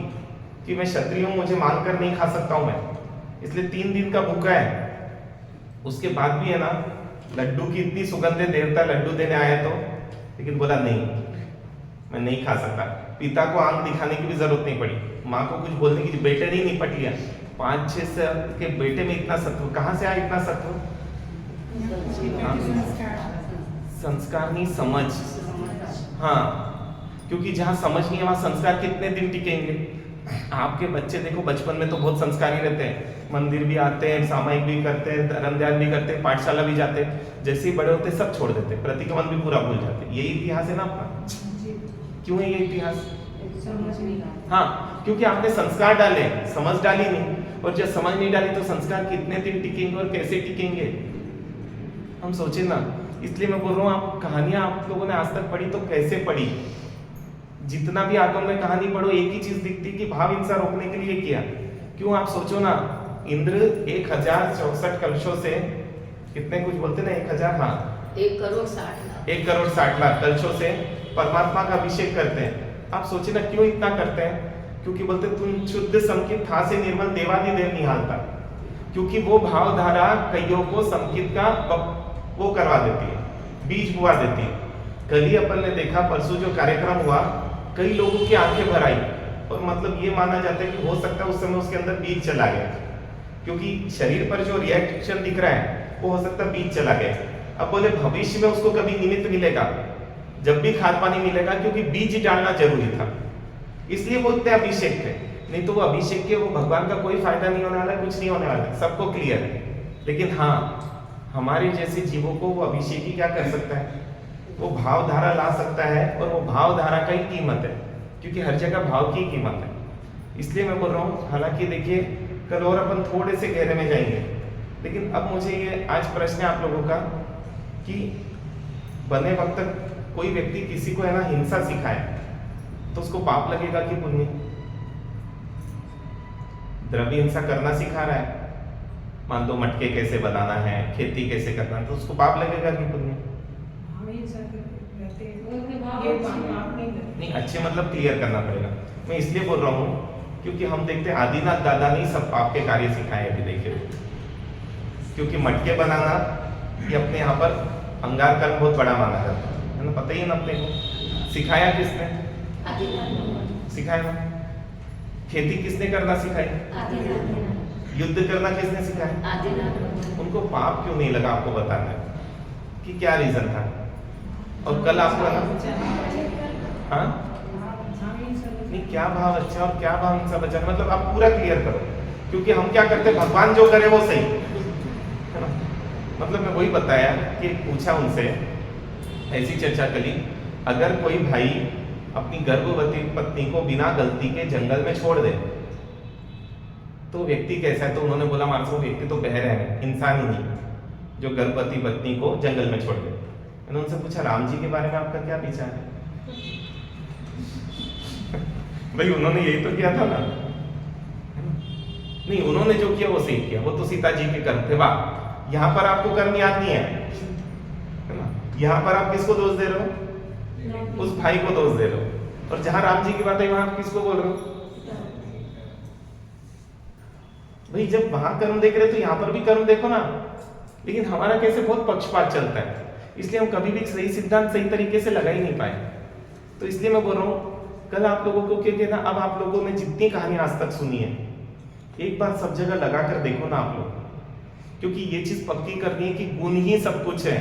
कि मैं क्षत्रिय हूं, मुझे मार कर नहीं खा सकता हूं मैं, इसलिए 3 दिन का भूखा है। उसके बाद भी है ना, लड्डू की इतनी सुगंध है, देवता लड्डू देने आया तो, लेकिन बोला नहीं, मैं नहीं खा सकता। पिता को आंख दिखाने की भी जरूरत नहीं पड़ी, माँ को कुछ बोलने की, बेटे ने ही निपट लिया। 5-6 साल के बेटे में इतना सत्व कहाँ से आया? इतना सत्व संस्कार नहीं, समझ। हाँ, क्योंकि जहाँ समझ नहीं है वहाँ संस्कार कितने दिन टिकेंगे? आपके बच्चे देखो बचपन में तो बहुत संस्कारी रहते हैं, मंदिर भी आते हैं, सामायिक भी करते हैं, धर्म ध्यान भी करते हैं, पाठशाला भी जाते हैं। जैसे ही बड़े होते हैं सब छोड़ देते हैं, प्रतिक्रमण भी पूरा भूल जाते हैं। यही इतिहास है ना अपना। क्यों है ये इतिहास? हाँ, क्योंकि आपने संस्कार डाले, समझ डाली नहीं। और जब समझ नहीं डाली तो संस्कार कितने दिन टिकेंगे और कैसे टिकेंगे? हम सोचे ना। इसलिए मैं बोल रहा हूँ, आप कहानियां आप लोगों ने आज तक पढ़ी तो कैसे पढ़ी? जितना भी आगम में कहानी पढ़ो, एक ही चीज दिखती कि भाव हिंसा रोकने के लिए किया। क्यों? आप सोचो ना, इंद्र 1064 कलशों से कितने कुछ बोलते ना, 1000, हाँ 1,60,00,000 कलशों से परमात्मा का अभिषेक करते हैं। आप सोचे ना क्यों इतना करते हैं? क्योंकि बोलते तुम शुद्ध संकित था से निर्मल देवादिदेव निहालता। क्योंकि वो भावधारा कईयों को संकित का वो करवा देती है, बीज बुआ देती है। कल ही अपन ने देखा, परसों जो कार्यक्रम हुआ, कई लोगों की आंखें भर आई, और मतलब ये माना जाता है कि हो सकता है उस समय उसके अंदर बीज चला गया, क्योंकि शरीर पर जो रिएक्शन दिख रहा है वो हो सकता है बीज चला गया। अब बोले भविष्य में उसको कभी निमित्त मिलेगा, जब भी खाद पानी मिलेगा, क्योंकि बीज डालना जरूरी था, इसलिए बोलते हैं अभिषेक थे। नहीं तो वो अभिषेक के वो भगवान का कोई फायदा नहीं होने वाला, कुछ नहीं होने वाला, सबको क्लियर है। लेकिन हाँ, हमारे जैसे जीवों को वो अभिषेक ही क्या कर सकता है? वो भावधारा ला सकता है, और वो भावधारा का ही कीमत है, क्योंकि हर जगह भाव की कीमत है। इसलिए मैं बोल रहा हूँ, हालांकि देखिए कल और अपन थोड़े से गहरे में जाएंगे, लेकिन अब मुझे ये आज प्रश्न है आप लोगों का कि बने वक्त तक कोई व्यक्ति किसी को है ना हिंसा सिखाए तो उसको पाप लगेगा कि पुण्य? द्रव्य हिंसा करना सिखा रहा है, मान लो मटके कैसे बनाना है, खेती कैसे करना है, तो उसको पाप लगेगा कि पुण्य? नहीं, अच्छे मतलब क्लियर करना पड़ेगा। मैं इसलिए बोल रहा हूँ क्योंकि हम देखते हैं आदिनाथ दादा ने सब पाप के कार्य सिखाए अभी देखिए। क्योंकि मटके बनाना ये अपने यहाँ पर अंगार कर्म बहुत बड़ा माना जाता है ना, पता ही है ना अपने को। सिखाया किसने? सिखाया ना। खेती किसने करना सिखाई? युद्ध करना किसने सिखाया? उनको पाप क्यों नहीं लगा आपको बताना है कि क्या रीजन था? और कल आपको हाँ नहीं, क्या भाव अच्छा और क्या भाव हिंसा बचा, मतलब आप पूरा क्लियर करो। क्योंकि हम क्या करते हैं, भगवान जो करे वो सही है ना। मतलब मैं वही बताया कि पूछा उनसे, ऐसी चर्चा करी, अगर कोई भाई अपनी गर्भवती पत्नी को बिना गलती के जंगल में छोड़ दे तो व्यक्ति कैसा है? तो उन्होंने बोला मानसो व्यक्ति तो बहरा है, इंसान ही नहीं, जो गर्भवती पत्नी को जंगल में छोड़ दे। मैंने उनसे पूछा राम जी के बारे में आपका क्या विचार है? भाई उन्होंने यही तो किया था ना, नहीं उन्होंने जो किया वो सही किया, वो तो सीता जी के कर्म थे। वाह, यहाँ पर आपको कर्म याद नहीं है ना, यहाँ पर आप किसको दोष दे रहे हो? उस भाई को दोष दे रहे हो। और जहां राम जी की बात है वहां आप किसको बोल रहे हो? भाई जब वहां कर्म देख रहे तो यहाँ पर भी कर्म देखो ना। लेकिन हमारा कैसे बहुत पक्षपात चलता है, इसलिए हम कभी भी सही सिद्धांत सही तरीके से लगा ही नहीं पाए। तो इसलिए मैं बोल रहा हूँ कल आप लोगों को क्या कहना, अब आप लोगों ने जितनी कहानी आज तक सुनी है एक बार सब जगह लगा कर देखो ना आप लोग, क्योंकि ये चीज पक्की करनी है कि गुण ही सब कुछ है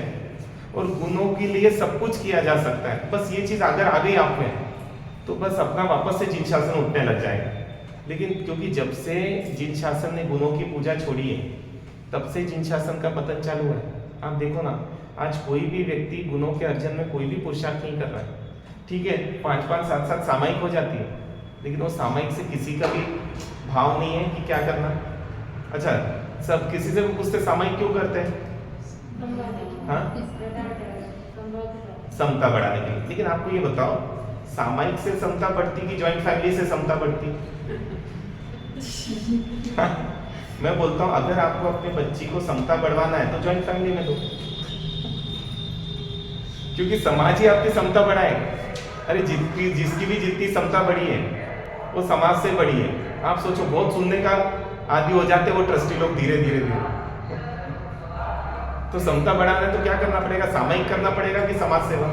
और गुणों के लिए सब कुछ किया जा सकता है। बस ये चीज अगर आ गई आप में तो बस अपना वापस से जिन शासन उठने लग जाएगा। लेकिन क्योंकि जब से जिन शासन ने गुणों की पूजा छोड़ी है तब से जिन शासन का पतन चालू है। आप देखो ना, आज कोई भी व्यक्ति गुणों के अर्जन में कोई भी पुरुषार्थ नहीं कर रहा है। ठीक है 5-5 7-7 सामायिक हो जाती है, लेकिन वो सामायिक से किसी का भी भाव नहीं है कि क्या करना। अच्छा, सब किसी से पूछते सामायिक क्यों करते हैं? हाँ, समता बढ़ाने के लिए। लेकिन आपको ये बताओ, सामायिक से समता बढ़ती कि जॉइंट फैमिली से समता बढ़ती? हाँ, मैं बोलता हूं अगर आपको अपने बच्ची को समता बढ़वाना है तो जॉइंट फैमिली में दो, क्योंकि समाज ही आपकी समता बढ़ाएगा। अरे जिसकी भी जितनी समता बढ़ी है वो समाज से बढ़ी है। आप सोचो, बहुत सुनने का आदि हो जाते वो ट्रस्टी लोग धीरे धीरे धीरे। तो समता बढ़ाना है तो क्या करना पड़ेगा? सामायिक करना पड़ेगा कि समाज सेवा?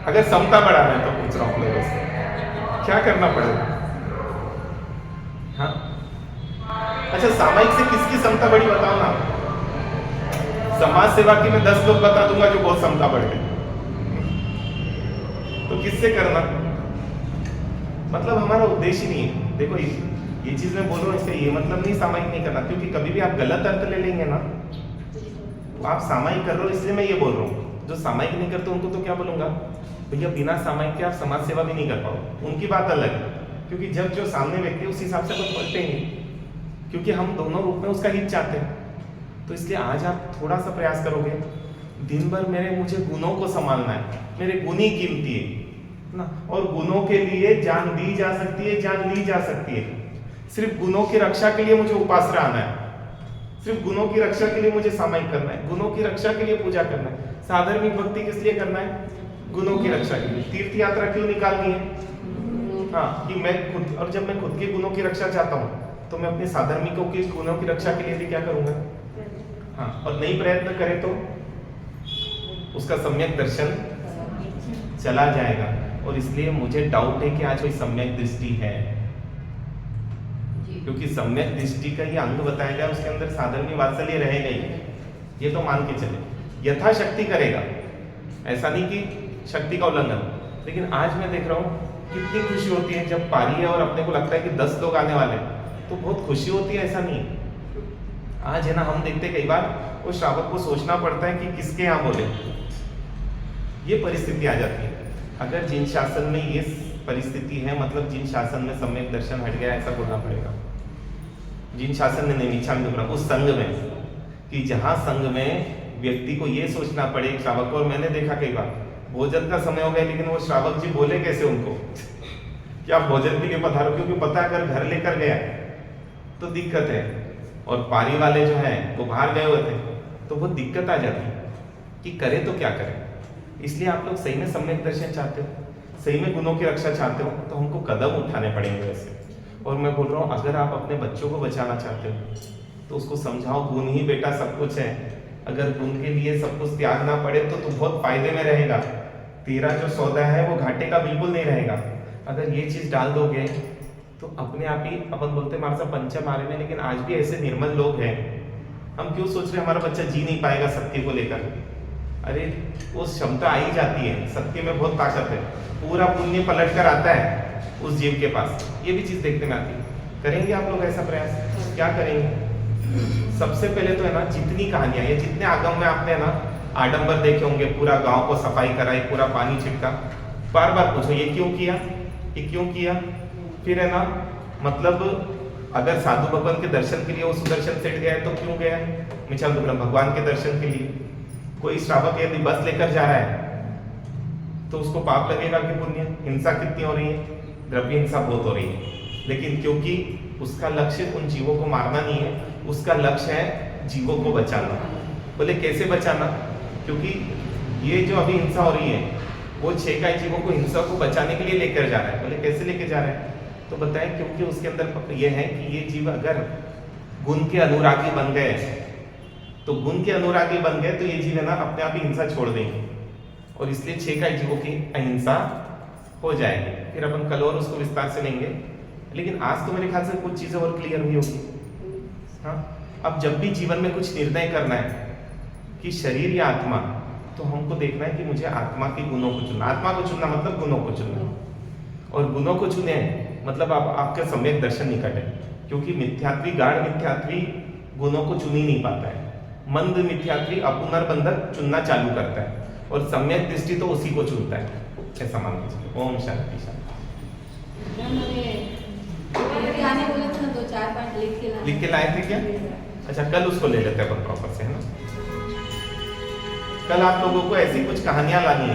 अगर समता बढ़ाना है तो पूछ रहा हूँ लोगों से, क्या करना पड़ेगा? हाँ, अच्छा, सामायिक से किसकी समता बढ़ी बताओ ना। समाज सेवा की मैं 10 लोग बता दूंगा जो बहुत समता बढ़ गई, तो किससे करना? मतलब हमारा उद्देश्य नहीं है। देखो ये चीज मैं बोल रहा हूँ, इससे ये मतलब नहीं सामायिक नहीं करना, क्योंकि कभी भी आप गलत अर्थ ले लेंगे ना, तो आप सामायिक कर रहे हो, इसलिए मैं ये बोल रहा हूँ। जो सामायिक नहीं करते उनको तो क्या बोलूंगा, भैया बिना सामायिक के आप समाज सेवा भी नहीं कर पाओ, उनकी बात अलग है। क्योंकि जब जो सामने व्यक्ति उस हिसाब से कुछ बटेंगे, क्योंकि हम दोनों रूप में उसका हित चाहते हैं। तो इसलिए आज आप थोड़ा सा प्रयास करोगे, दिन भर मुझे गुणों को संभालना है, मेरे गुण ही कीमती है ना, और गुणों के लिए जान दी जा सकती है, जान ली जा सकती है। सिर्फ गुणों की रक्षा के लिए मुझे उपास आना है, सिर्फ गुणों की रक्षा के लिए मुझे सामायिक करना है, गुणों की रक्षा के लिए पूजा करना है। साधर्मिक भक्ति किस लिए करना है? गुणों की रक्षा के लिए। तीर्थ यात्रा क्यों निकालनी है? हाँ, कि मैं खुद, और जब मैं खुद के गुणों की रक्षा चाहता हूँ तो मैं अपने साधर्मिकों के गुणों की रक्षा के लिए भी क्या करूंगा? हाँ, और नहीं प्रयत्न करे तो उसका सम्यक दर्शन चला जाएगा। और इसलिए मुझे डाउट है कि आज कोई सम्यक दृष्टि है, क्योंकि सम्यक दृष्टि का ये अंग बताया गया, उसके अंदर साधर्मी वात्सल्य रहेगा ही, ये तो मान के चले। यथाशक्ति करेगा, ऐसा नहीं कि शक्ति का उल्लंघन। लेकिन आज मैं देख रहा हूँ कितनी खुशी होती है जब पारी है और अपने को लगता है कि 10 लोग आने वाले हैं, तो बहुत खुशी होती है। ऐसा नहीं है, आज है ना, हम देखते कई बार वो श्रावक को सोचना पड़ता है कि किसके यहाँ बोले, ये परिस्थिति आ जाती है। अगर जिन शासन में ये परिस्थिति है, मतलब जिन शासन में सम्यक दर्शन हट गया, ऐसा बोलना पड़ेगा। जिन शासन ने नहीं, इच्छा में उस संघ में, कि जहां संघ में व्यक्ति को ये सोचना पड़े श्रावक को, और मैंने देखा कई बार भोजन का समय हो गया लेकिन वो श्रावक जी बोले कैसे उनको कि आप भोजन के लिए पधारो, क्योंकि पता अगर घर लेकर गया तो दिक्कत है, और पारी वाले जो हैं वो बाहर गए हुए थे, तो वो दिक्कत आ जाती है कि करें तो क्या करें। इसलिए आप लोग सही में सम्यक दर्शन चाहते हो, सही में गुणों की रक्षा चाहते हो, तो हमको कदम उठाने पड़ेंगे वैसे। और मैं बोल रहा हूँ, अगर आप अपने बच्चों को बचाना चाहते हो तो उसको समझाओ, गुण ही बेटा सब कुछ है। अगर गुण के लिए सब कुछ त्यागना पड़े तो तू बहुत फायदे में रहेगा, तेरा जो सौदा है वो घाटे का बिल्कुल नहीं रहेगा। अगर ये चीज डाल दोगे तो अपने आप ही, अपन बोलते हमारे साथ पंचम आ रहे हैं, लेकिन आज भी ऐसे निर्मल लोग हैं, हम क्यों सोच रहे हमारा बच्चा जी नहीं पाएगा सत्य को लेकर। अरे वो क्षमता आ ही जाती है, सत्य में बहुत ताकत है, पूरा पुण्य पलट कर आता है उस जीव के पास। ये भी चीज देखने में आती है। करेंगे आप लोग ऐसा प्रयास? क्या करेंगे? सबसे पहले तो है ना, जितनी कहानियां, ये जितने आगम में आपने है ना आडंबर देखे होंगे, पूरा गांव को सफाई कराई, पूरा पानी छिड़का, बार बार पूछो ये क्यों किया, ये क्यों किया। फिर है ना, मतलब अगर साधु भगवान के दर्शन के लिए वो सुदर्शन सेठ गया है तो क्यों गया है? मिचाल भगवान के दर्शन के लिए। कोई श्रावक यदि बस लेकर जा रहा है तो उसको पाप लगेगा कि पुण्य? हिंसा कितनी हो रही है, द्रव्य हिंसा बहुत हो रही है, लेकिन क्योंकि उसका लक्ष्य उन जीवों को मारना नहीं है, उसका लक्ष्य है जीवों को बचाना। बोले कैसे बचाना? क्योंकि ये जो अभी हिंसा हो रही है वो 6 काय जीवों को हिंसा को बचाने के लिए लेकर जा रहा है। बोले कैसे लेकर जा रहा है? तो बताएं, क्योंकि उसके अंदर ये है कि ये जीव अगर गुण के अनुरागी बन गए, तो गुण के अनुरागी बन गए तो ये जीव है ना अपने आप ही हिंसा छोड़ देंगे, और इसलिए 6 काय जीवों की अहिंसा हो जाएगी। फिर अपन कल और उसको विस्तार से लेंगे, लेकिन आज तो मेरे ख्याल से कुछ चीजें और क्लियर हुई होगी। हाँ, अब जब भी जीवन में कुछ निर्णय करना है कि शरीर या आत्मा, तो हमको देखना है कि मुझे आत्मा के गुणों को चुनना। आत्मा को चुनना मतलब गुणों को चुनना, और गुणों को चुने मतलब आपका सम्यक दर्शन निकट है, क्योंकि मिथ्यात्वी, गाढ़ मिथ्यात्वी गुणों को चुन ही नहीं पाता है। मंद मिथ्यात्वी अपुनर्बंधक चुनना चालू करता है, और सम्यक दृष्टि तो उसी को चुनता है। ऐसा मान लीजिए। ओम शांति शांति। आने बोला था ना, 2-4 पॉइंट लिख के लाए थे क्या? अच्छा, कल उसको ले लेते हैं अपन प्रॉपर से, है ना। कल आप लोगों को ऐसी कुछ कहानियां लानी है।